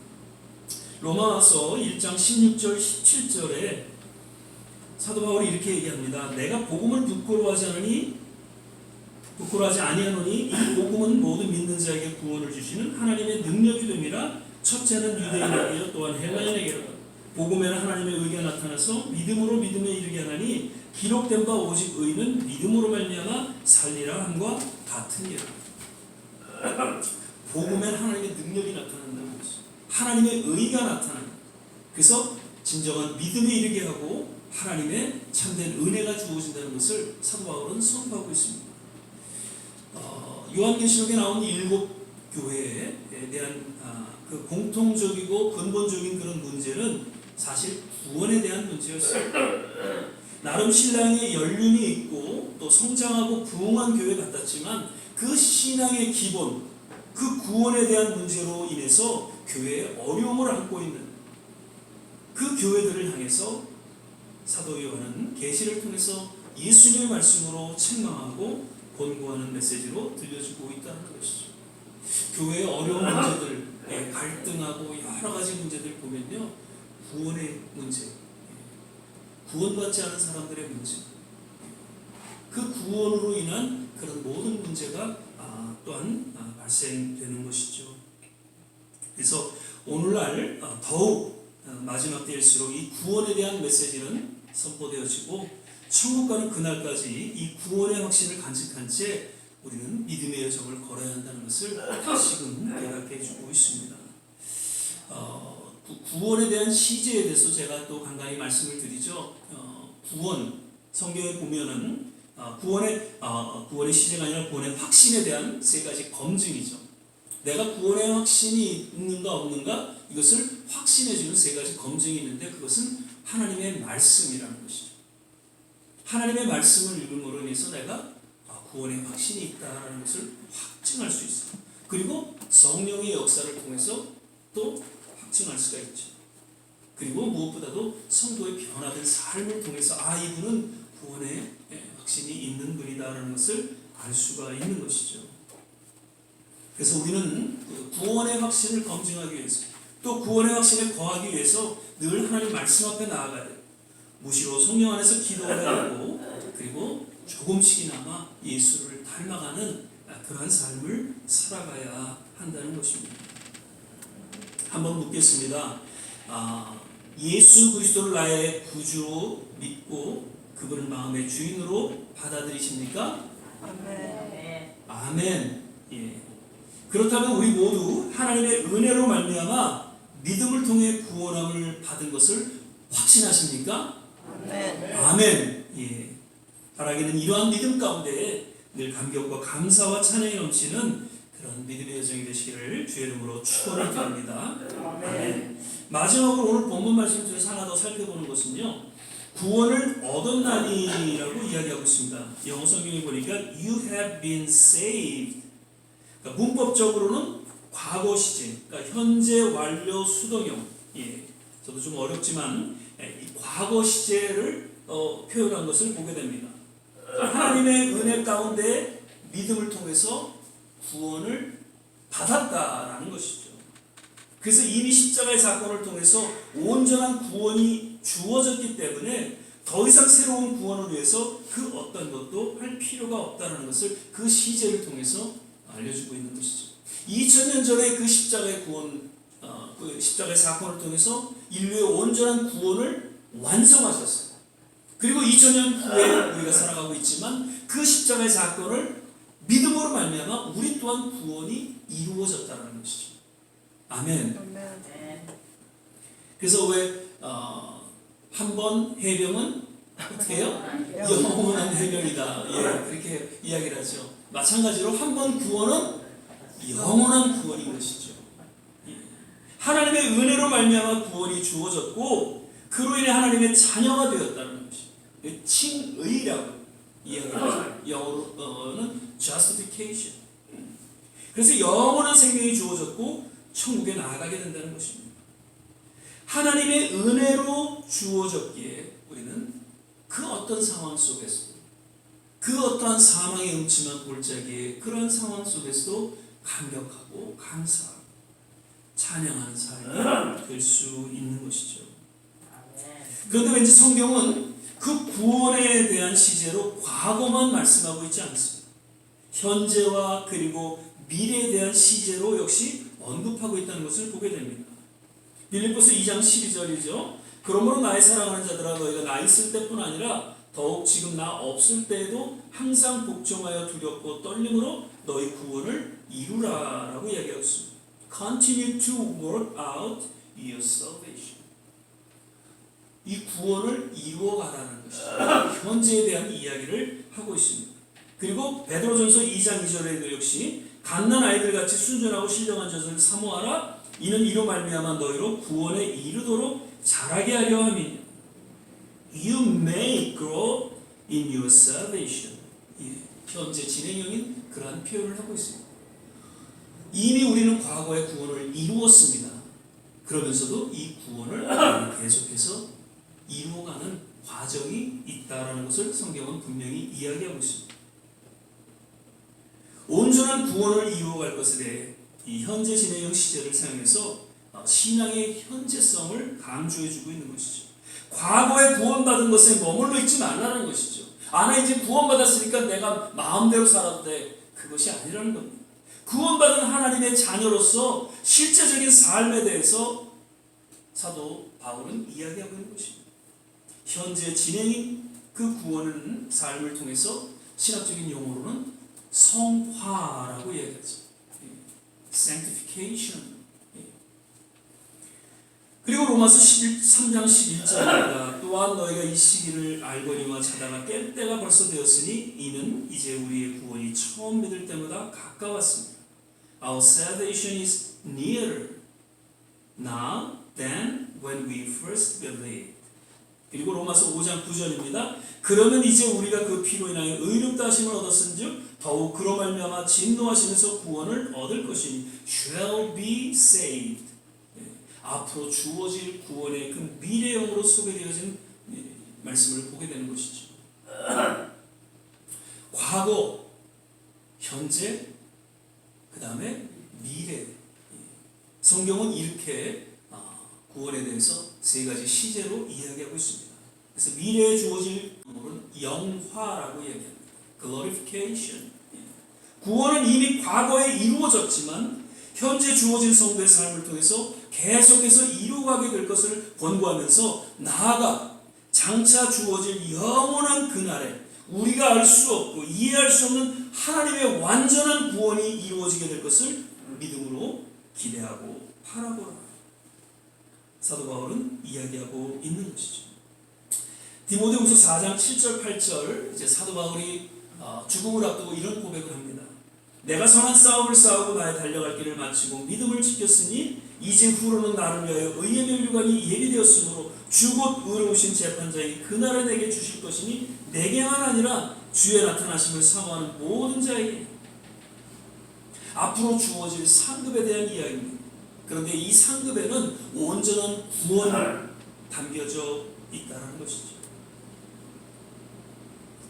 S1: 로마서 1장 16절 17절에 사도 바울이 이렇게 얘기합니다. 내가 복음을 부끄러워하지 아니하노니 이 복음은 모든 믿는 자에게 구원을 주시는 하나님의 능력이 됨이라. 첫째는 유대인에게 또한 헬라인에게로 복음에는 하나님의 의가 나타나서 믿음으로 믿음에 이르게 하나니 기록된 바 오직 의는 믿음으로 말미암아 살리라 함과 같으니라. 복음에는 하나님의 능력이 나타난다는 것이죠. 하나님의 의가 나타난다. 그래서 진정한 믿음에 이르게 하고 하나님의 참된 은혜가 주어진다는 것을 사도 바울은 선포하고 있습니다. 요한계시록에 나온 7 교회에 대한 그 공통적이고 근본적인 그런 문제는 사실 구원에 대한 문제였어요. 나름 신앙의 연륜이 있고 또 성장하고 부흥한 교회 같았지만 그 신앙의 기본, 그 구원에 대한 문제로 인해서 교회에 어려움을 안고 있는 그 교회들을 향해서 사도 요한은 계시를 통해서 예수님의 말씀으로 책망하고 권고하는 메시지로 들려주고 있다는 것이죠. 교회의 어려운 문제들, 갈등하고 여러 가지 문제들 보면요, 구원의 문제, 구원받지 않은 사람들의 문제, 그 구원으로 인한 그런 모든 문제가 또한 발생되는 것이죠. 그래서 오늘날 더욱 마지막 때일수록 이 구원에 대한 메시지는 선포되어지고 천국 가는 그날까지 이 구원의 확신을 간직한 채 우리는 믿음의 여정을 걸어야 한다는 것을 다시금 깨닫게 해주고 있습니다. 구원에 대한 시제에 대해서 제가 또 간간히 말씀을 드리죠. 구원, 성경에 보면은 구원의 시제가 아니라 구원의 확신에 대한 3가지 검증이죠. 내가 구원의 확신이 있는가 없는가 이것을 확신해주는 3가지 검증이 있는데 그것은 하나님의 말씀이라는 것이죠. 하나님의 말씀을 읽음으로 인해서 내가 구원의 확신이 있다는 것을 확증할 수 있어요. 그리고 성령의 역사를 통해서 또 확증할 수가 있죠. 그리고 무엇보다도 성도의 변화된 삶을 통해서 이분은 구원의 확신이 있는 분이다라는 것을 알 수가 있는 것이죠. 그래서 우리는 그 구원의 확신을 검증하기 위해서 또 구원의 확신에 거하기 위해서 늘 하나님 말씀 앞에 나아가야 돼요. 무시로 성령 안에서 기도해야 하고 그리고 조금씩이나마 예수를 닮아가는 그러한 삶을 살아가야 한다는 것입니다. 한번 묻겠습니다. 예수 그리스도를 나의 구주로 믿고 그분을 마음의 주인으로 받아들이십니까?
S3: 아멘.
S1: 아멘. 예. 그렇다면 우리 모두 하나님의 은혜로 말미암아 믿음을 통해 구원함을 받은 것을 확신하십니까?
S3: 아멘.
S1: 아멘. 예. 바라기는 이러한 믿음 가운데 늘 감격과 감사와 찬양이 넘치는 그런 믿음의 여정이 되시기를 주의 이름으로 축원을 드립니다. 아멘. 마지막으로 오늘 본문 말씀 중에서 하나 더 살펴보는 것은요, 구원을 얻었나니라고 이야기하고 있습니다. 영어 성경에 보니까 You have been saved. 그러니까 문법적으로는 과거 시제, 그러니까 현재 완료 수동형. 예, 저도 좀 어렵지만 이 과거 시제를 표현한 것을 보게 됩니다. 하나님의 은혜 가운데 믿음을 통해서 구원을 받았다라는 것이죠. 그래서 이미 십자가의 사건을 통해서 온전한 구원이 주어졌기 때문에 더 이상 새로운 구원을 위해서 그 어떤 것도 할 필요가 없다는 것을 그 시제를 통해서 알려주고 있는 것이죠. 2000년 전에 그 십자가의 구원, 그 십자가의 사건을 통해서 인류의 온전한 구원을 완성하셨어요. 그리고 2000년 후에 우리가 살아가고 있지만 그 십자가의 사건을 믿음으로 말미암아 우리 또한 구원이 이루어졌다는 것이죠. 아멘. 그래서 왜 한 번 해병은 어떻게 해요? 영원한 해병이다. 예, 그렇게 이야기를 하죠. 마찬가지로 한 번 구원은 영원한 구원인 것이죠. 예. 하나님의 은혜로 말미암아 구원이 주어졌고 그로 인해 하나님의 자녀가 되었다는 것이죠. 칭의라고 이야기하죠. 영어로는 justification. 그래서 영원한 생명이 주어졌고 천국에 나아가게 된다는 것입니다. 하나님의 은혜로 주어졌기에 우리는 그 어떤 상황 속에서도 그 어떠한 사망의 음침한 골짜기에 그런 상황 속에서도 감격하고 감사하고 찬양하는 삶이 될 수 있는 것이죠. 그런데 왠지 성경은 그 구원에 대한 시제로 과거만 말씀하고 있지 않습니다. 현재와 그리고 미래에 대한 시제로 역시 언급하고 있다는 것을 보게 됩니다. 빌립보서 2장 12절이죠. 그러므로 나의 사랑하는 자들아 너희가 나 있을 때뿐 아니라 더욱 지금 나 없을 때에도 항상 복종하여 두렵고 떨림으로 너희 구원을 이루라라고 이야기하고 있습니다. Continue to work out your salvation. 이 구원을 이루어가라는 것이죠. 현재에 대한 이야기를 하고 있습니다. 그리고 베드로전서 2장 2절에도 역시 갓난 아이들같이 순전하고 신령한 자들을 사모하라. 이는 이로 말미암아 너희로 구원에 이르도록 자라게 하려 함이니 You may grow in your salvation. 예, 현재 진행형인 그러한 표현을 하고 있습니다. 이미 우리는 과거의 구원을 이루었습니다. 그러면서도 이 구원을 계속해서 이루어가는 과정이 있다는 것을 성경은 분명히 이야기하고 있습니다. 온전한 구원을 이루어갈 것에 대해 이 현재 진행형 시제를 사용해서 신앙의 현재성을 강조해주고 있는 것이죠. 과거에 구원받은 것에 머물러 있지 말라는 것이죠. 나 이제 구원받았으니까 내가 마음대로 살아도 돼. 그것이 아니라는 겁니다. 구원받은 하나님의 자녀로서 실제적인 삶에 대해서 사도 바울은 이야기하고 있는 것입니다. 현재 진행인 그 구원은 삶을 통해서 신학적인 용어로는 성화라고 이야기하죠. sanctification. 그리고 로마서 3장 11절입니다. 또한 너희가 이 시기를 알거니와 자다가 깰 때가 벌써 되었으니 이는 이제 우리의 구원이 처음 믿을 때보다 가까웠습니다. Our salvation is nearer now than when we first believed. 그리고 로마서 5장 9절입니다. 그러면 이제 우리가 그 피로 인하여 의롭다 하심을 얻었은즉 더욱 그로 말미암아 진노하시면서 구원을 얻을 것이니 shall be saved. 앞으로 주어질 구원의 그 미래형으로 소개되어진 말씀을 보게 되는 것이죠. 과거, 현재, 그 다음에 미래. 성경은 이렇게 구원에 대해서 세 가지 시제로 이야기하고 있습니다. 그래서 미래에 주어질 구원은 영화라고 얘기합니다. Glorification. 구원은 이미 과거에 이루어졌지만 현재 주어진 성도의 삶을 통해서 계속해서 이루어가게 될 것을 권고하면서 나아가 장차 주어질 영원한 그날에 우리가 알 수 없고 이해할 수 없는 하나님의 완전한 구원이 이루어지게 될 것을 믿음으로 기대하고 바라보라. 사도 바울은 이야기하고 있는 것이죠. 디모데후서 4장 7절 8절 이제 사도 바울이 죽음을 앞두고 이런 고백을 합니다. 내가 선한 싸움을 싸우고 나의 달려갈 길을 마치고 믿음을 지켰으니 이제 후로는 나를 위하여 의의 면류관이 예비되었으므로 주곧 의로우신 재판장이 그날에 내게 주실 것이니 내게만 아니라 주의 나타나심을 사모하는 모든 자에게. 앞으로 주어질 상급에 대한 이야기입니다. 그런데 이 상급에는 온전한 구원이 담겨져 있다는 것이죠.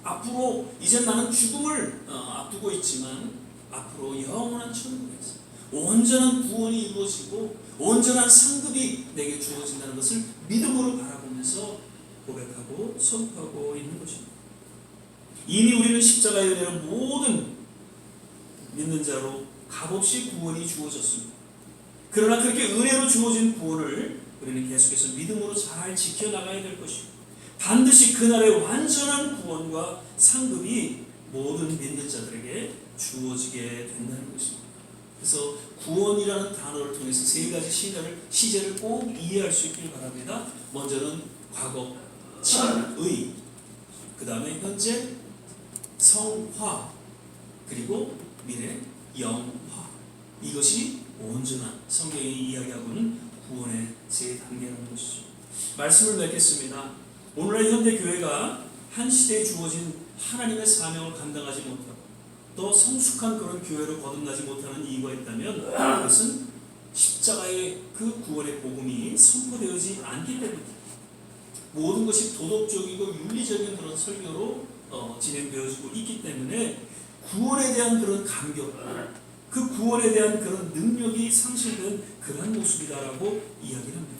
S1: 앞으로 이제 나는 죽음을 앞두고 있지만 앞으로 영원한 천국에서 온전한 구원이 이루어지고 온전한 상급이 내게 주어진다는 것을 믿음으로 바라보면서 고백하고 선포하고 있는 것입니다. 이미 우리는 십자가의 은혜로 모든 믿는 자로 값없이 구원이 주어졌습니다. 그러나 그렇게 은혜로 주어진 구원을 우리는 계속해서 믿음으로 잘 지켜나가야 될 것이고 반드시 그날의 완전한 구원과 상급이 모든 믿는 자들에게 주어지게 된다는 것입니다. 그래서 구원이라는 단어를 통해서 세 가지 시제를 꼭 이해할 수 있길 바랍니다. 먼저는 과거, 진의, 그 다음에 현재, 성화, 그리고 미래, 영화. 이것이 온전한 성경이 이야기하고는 구원의 세 단계라는 것이죠. 말씀을 맺겠습니다. 오늘날 현대 교회가 한 시대에 주어진 하나님의 사명을 감당하지 못하고 또 성숙한 그런 교회로 거듭나지 못하는 이유가 있다면 그것은 십자가의 그 구원의 복음이 선포되어지지 않기 때문입니다. 모든 것이 도덕적이고 윤리적인 그런 설교로 진행되어지고 있기 때문에 구원에 대한 그런 감격, 그 구원에 대한 그런 능력이 상실된 그러한 모습이다라고 이야기를 합니다.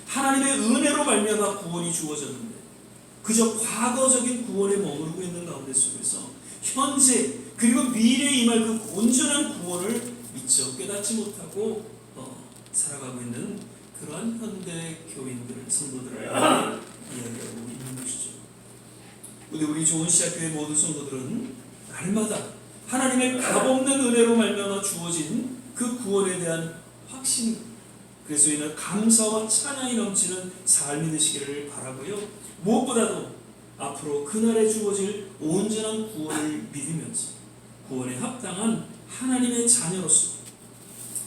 S1: 하나님의 은혜로 말미암아 구원이 주어졌는데 그저 과거적인 구원에 머무르고 있는 가운데 속에서 현재 그리고 미래에 임할 그 온전한 구원을 미처 깨닫지 못하고 살아가고 있는 그러한 현대 교인들, 성도들을 이야기하고 있는 것이죠. 근데 우리 좋은 시작교회 모든 성도들은 날마다 하나님의 값없는 은혜로 말미암아 주어진 그 구원에 대한 확신, 그래서 이는 감사와 찬양이 넘치는 삶이 되시기를 바라고요. 무엇보다도 앞으로 그날에 주어질 온전한 구원을 믿으면서 구원에 합당한 하나님의 자녀로서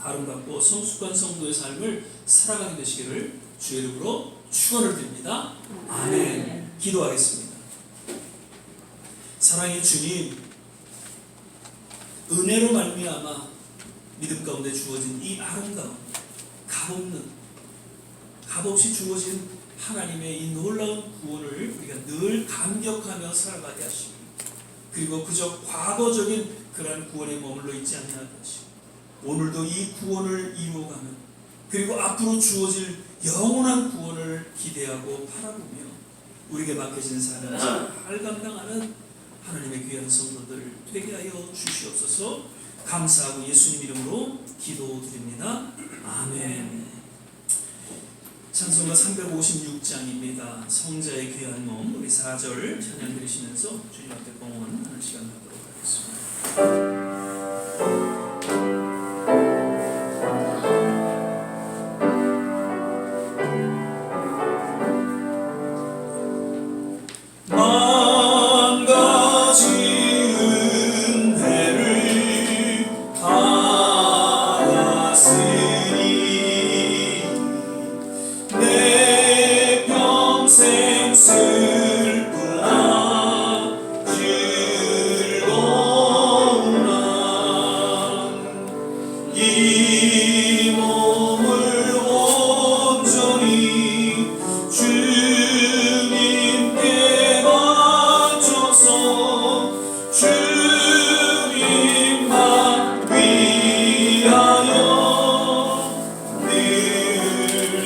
S1: 아름답고 성숙한 성도의 삶을 살아가게 되시기를 주의 이름으로 축원을 드립니다. 아멘. 기도하겠습니다. 사랑의 주님, 은혜로 말미암아 믿음 가운데 주어진 이 아름다운 값없이 주어진 하나님의 이 놀라운 구원을 우리가 늘 감격하며 살아가게 하시고 그리고 그저 과거적인 그러한 구원에 머물러 있지 않게 하시고 오늘도 이 구원을 이루어가며 그리고 앞으로 주어질 영원한 구원을 기대하고 바라보며 우리에게 맡겨진 삶을 잘 감당하는 하나님의 귀한 성도들 되게 하여 주시옵소서. 감사하고 예수님 이름으로 기도드립니다. 아멘. 찬송가 356장입니다. 성자의 귀한 몸 우리 4절 찬양 드리시면서 주님 앞에 봉헌하는 시간 갖도록 하겠습니다.
S4: 슬프나 즐거운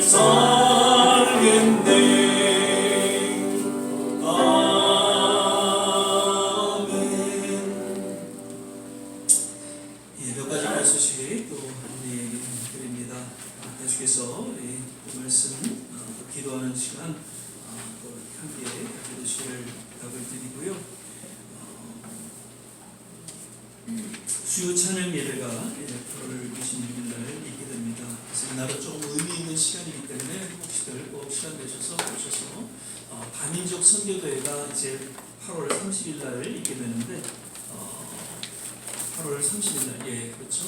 S1: 살겠네. 아멘. 예, 몇 가지 소식 또 안내해 드립니다. 계속해서 우리 그 말씀 또 기도하는 시간 또 함께 기도시를 부탁드리고요. 주요 찬양 예배가 8월 26일 날 있게 됩니다. 그래서 이날은 조금 의미 있는 시간이기 때문에 혹시들 꼭 시간 내셔서 오셔서 반민족 선교대회가 이제 8월 30일 날 있게 되는데 8월 30일 날, 예, 그렇죠.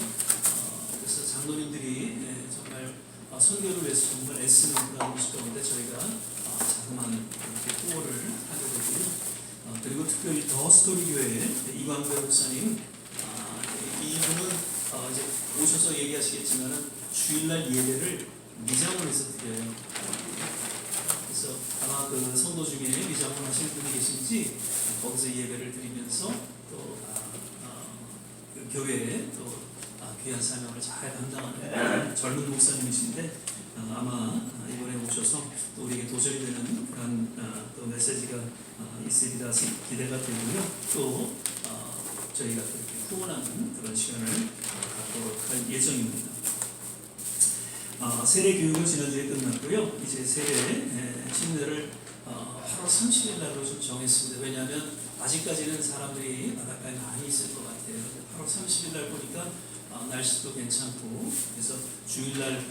S1: 그래서 장로님들이 정말 선교를 위해서 정말 애쓰는 그런 모습 가운데 저희가 자그마한 이렇게 후원을 하게 되고요. 그리고 특별히 더 스토리 교회 이광배 목사님, 이분은 이제 오셔서 얘기하시겠지만은 주일날 예배를 미장을 해서 드려요. 그래서 아마 그 성도 중에 미장을 하시는 분이 계신지 거기서 예배를 드리면서 또 그 교회에 또 귀한 사명을 잘 담당하는 젊은 목사님이신데 아마 이번에 오셔서 또 우리에게 도전이 되는 그런 또 메시지가 있으리라 기대가 되고요. 또 저희가 그렇게 후원하는 그런 시간을 갖도록 할 예정입니다. 세례 교육은 지난주에 끝났고요. 이제 세례 침례를 8월 30일 날로 좀 정했습니다. 왜냐하면 아직까지는 사람들이 바닷가에 많이 있을 것 같아요. 8월 30일 날 보니까 날씨도 괜찮고 그래서 주일날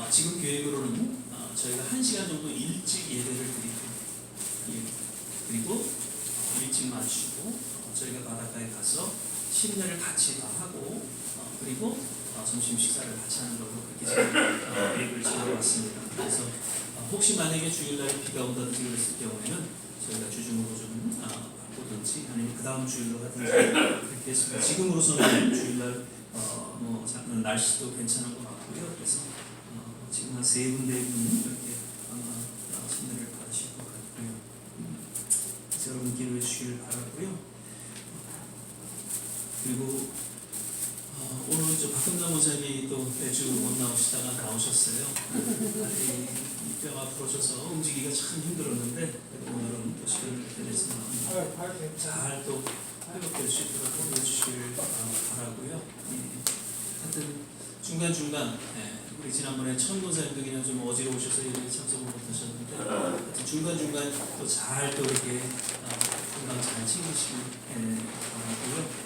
S1: 지금 계획으로는 저희가 1시간 정도 일찍 예배를 드리고 그리고 일찍 마치고 저희가 바닷가에 가서 침례를 같이 다 하고 그리고 점심 식사를 같이 하는 걸로 그렇게 지금 계획을 지어왔습니다. 그래서 혹시 만약에 주일날 비가 온다든지 그랬을 경우에는 저희가 주중으로 좀 바꾸든지 아니면 그 다음 주일로 하든지 그렇게 했습니다. 지금으로서는 주일날 날씨도 괜찮은 것 같고요. 그래서 지금 한 3분, 4분 이렇게 아마 침례를 받으실 것 같고요. 그래서 여러분 기도해 주시기를 바라고요. 그리고 오늘 저 박근남 원장이 또 매주 못 나오시다가 나오셨어요. 뼈가 부러져서 움직이기가 참 힘들었는데 오늘은 또 시간을 내서 잘 또 회복될 수 있도록 도와주시길 바라고요. 하여튼 중간중간 우리 지난번에 천권사님도 그냥 좀 어지러우셔서 예배에 참석을 못하셨는데 하여튼 중간중간 또 잘 또 이렇게 건강 잘 챙기시길 바라고요.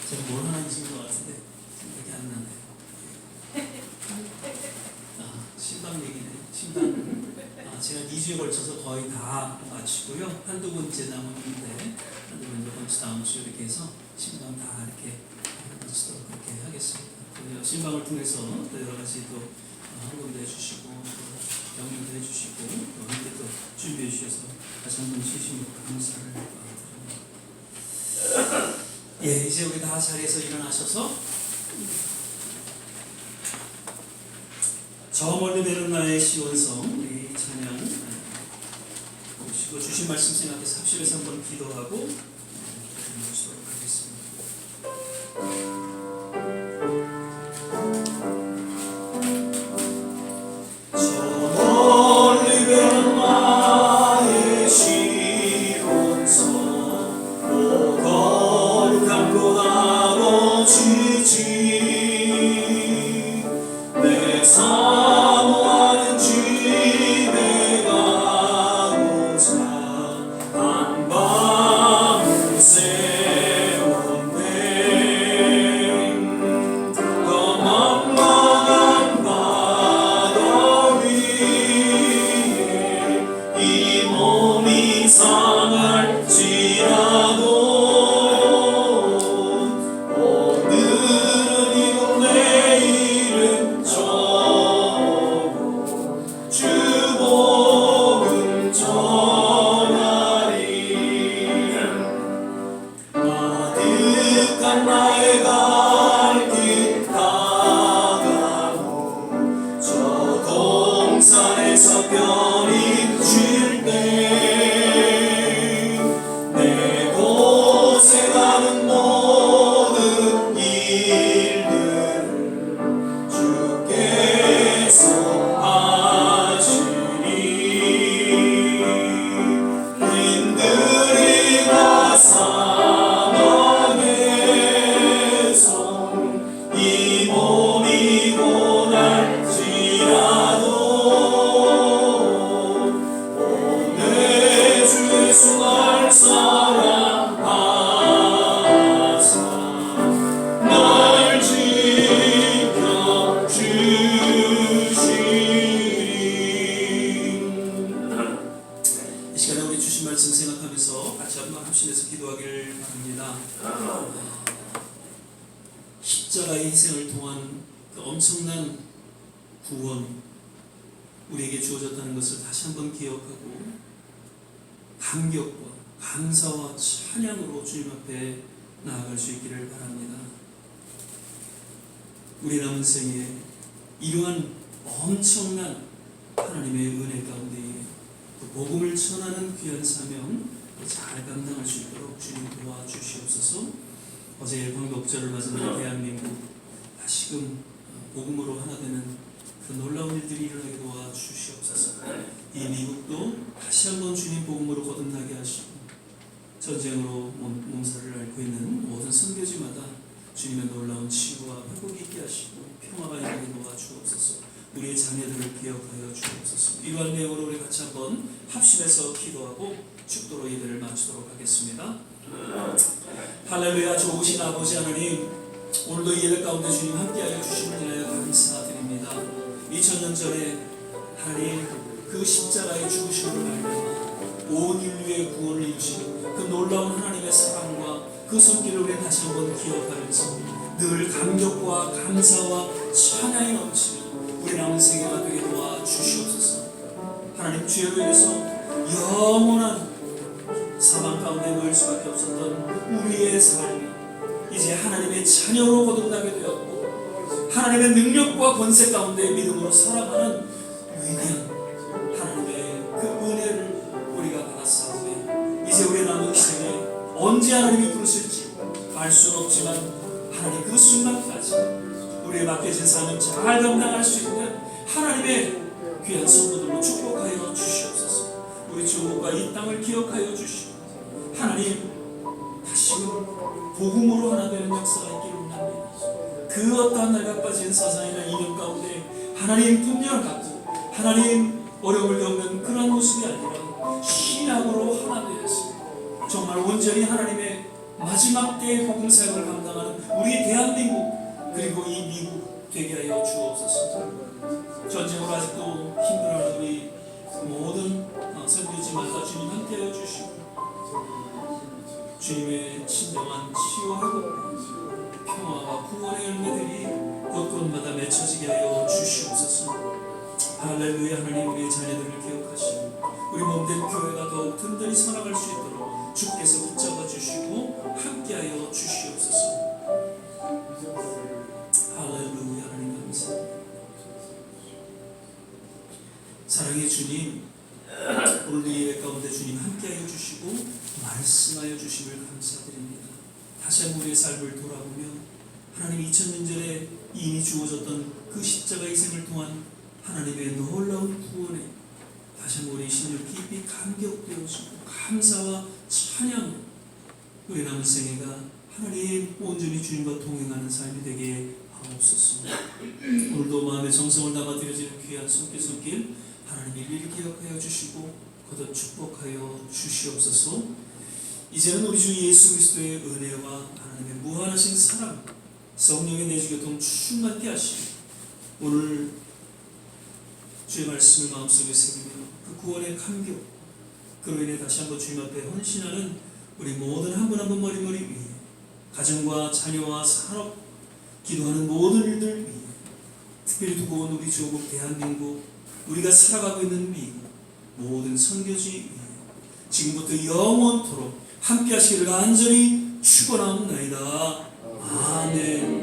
S1: 제가 뭘 하나 잊은 것 같은데 생각이 안 나네요. 신방 얘기네. 신방 제가 2주에 걸쳐서 거의 다 마치고요. 한두 번째 남았는데 한두 번째 다음 주 이렇게 해서 신방 다 이렇게 마치도록 그렇게 하겠습니다. 신방을 통해서 또 여러 가지 또 헌금도 해주시고 또 영향도 해주시고 또 이렇게 또 준비해 주셔서 다시 한번 진심으로 감사를 드립니다. 예, 이제 우리 다 자리에서 일어나셔서 저 멀리 내는 나의 시온성 우리 찬양 보시고 주신 말씀 생각해서 합심해서 한번 기도하고 모시도록 하겠습니다. 저 멀리 내는 나의 시온성 내 사모하는 집에 가고자 한밤 동안 그 엄청난 구원 우리에게 주어졌다는 것을 다시 한번 기억하고 감격과 감사와 찬양으로 주님 앞에 나아갈 수 있기를 바랍니다. 우리 남은 생에 이러한 엄청난 하나님의 은혜 가운데 그 복음을 전하는 귀한 사명 잘 감당할 수 있도록 주님 도와주시옵소서. 어제 광복절을 맞은 대한민국 다시금 복음으로 하나 되는 그 놀라운 일들이 일어나게 도와주시옵소서. 이 미국도 다시 한번 주님 복음으로 거듭나게 하시고 전쟁으로 몸살을 앓고 있는 모든 선교지마다 주님의 놀라운 치유와 회복이 있게 하시고 평화가 있게 도와주옵소서. 우리의 자녀들을 기억하여 주옵소서. 이러한 내용으로 우리 같이 한번 합심해서 기도하고 축도로 예배를 마치도록 하겠습니다. 할렐루야. 좋으신 아버지 하나님, 오늘도 예배 가운데 주님 함께하여 주심을 인하여 감사드립니다. 2000년 전에 하나님 그 십자가의 죽으심으로 말미암아 온 인류의 구원을 이루신 그 놀라운 하나님의 사랑과 그 손길을 우리 다시 한번 기억하면서 늘 감격과 감사와 찬양이 넘치는 우리 남은 생애가 되게 도와주시옵소서. 하나님 죄로 인해서 영원한 사망 가운데 놓일 수밖에 없었던 우리의 삶이 이제 하나님의 자녀로 거듭나게 되었고 하나님의 능력과 권세 가운데 믿음으로 살아가는 위대한 하나님의 그 은혜를 우리가 받았사오니 이제 우리의 남은 생에 언제 하나님이 부르실지 알 수는 없지만 하나님 그 순간까지 우리의 맡겨진 삶을 잘 감당할 수 있는 하나님의 귀한 선물들로 축복하여 주시옵소서. 우리 주목과 이 땅을 기억하여 주시고 하나님 다시금 복음으로 하나 되는 역사가 있기를 원합니다. 그 어떠한 낡아빠진 사상이나 이념 가운데 하나님 분열을 갖고 하나님 어려움을 겪는 그런 모습이 아니라 신앙으로 하나 되어서 정말 온전히 하나님의 마지막 때의 복음 사역을 감당하는 우리 대한민국 그리고 이 미국 되게 하여 주옵소서. 전쟁으로 아직도 힘들어하는 우리 모든 선교지마다 주님 함께하여 주시고 주님의 친정한 치유하고 평화와 구원의 열매들이 곳곳마다 맺혀지게 하여 주시옵소서. 할렐루야. 하나님 우리의 자녀들을 기억하시고 우리 몸된 교회가 더욱 든든히 살아갈 수 있도록 주께서 붙잡아 주시고 함께하여 주시옵소서. 할렐루야. 하나님 감사합니다. 사랑의 주님, 오늘도 예배 가운데 주님 함께하여 주시고 말씀하여 주심을 감사드립니다. 다시 한번 우리의 삶을 돌아보며 하나님 2000년 전에 이미 주어졌던 그 십자가 희생을 통한 하나님의 놀라운 구원에 다시 한번 우리 신을 깊이 감격되어지고 감사와 찬양 우리 남은 생애가 하나님 온전히 주님과 동행하는 삶이 되게 하옵소서. 오늘도 마음의 정성을 담아 드려지는 귀한 손길 하나님 일일이 기억하여 주시고 거듭 축복하여 주시옵소서. 이제는 우리 주 예수 그리스도의 은혜와 하나님의 무한하신 사랑 성령의 내주교통 충만케 하시고 오늘 주의 말씀을 마음속에 새기며 그 구원의 감격 그로 인해 다시 한번 주님 앞에 헌신하는 우리 모든 한 분 한 분 머리머리 위에 가정과 자녀와 산업 기도하는 모든 일들 위에 특별히 두고 온 우리 조국 대한민국 우리가 살아가고 있는 미국 모든 선교지 위에 지금부터 영원토록 함께 하시기를 간절히 축원하옵나이다. 아멘.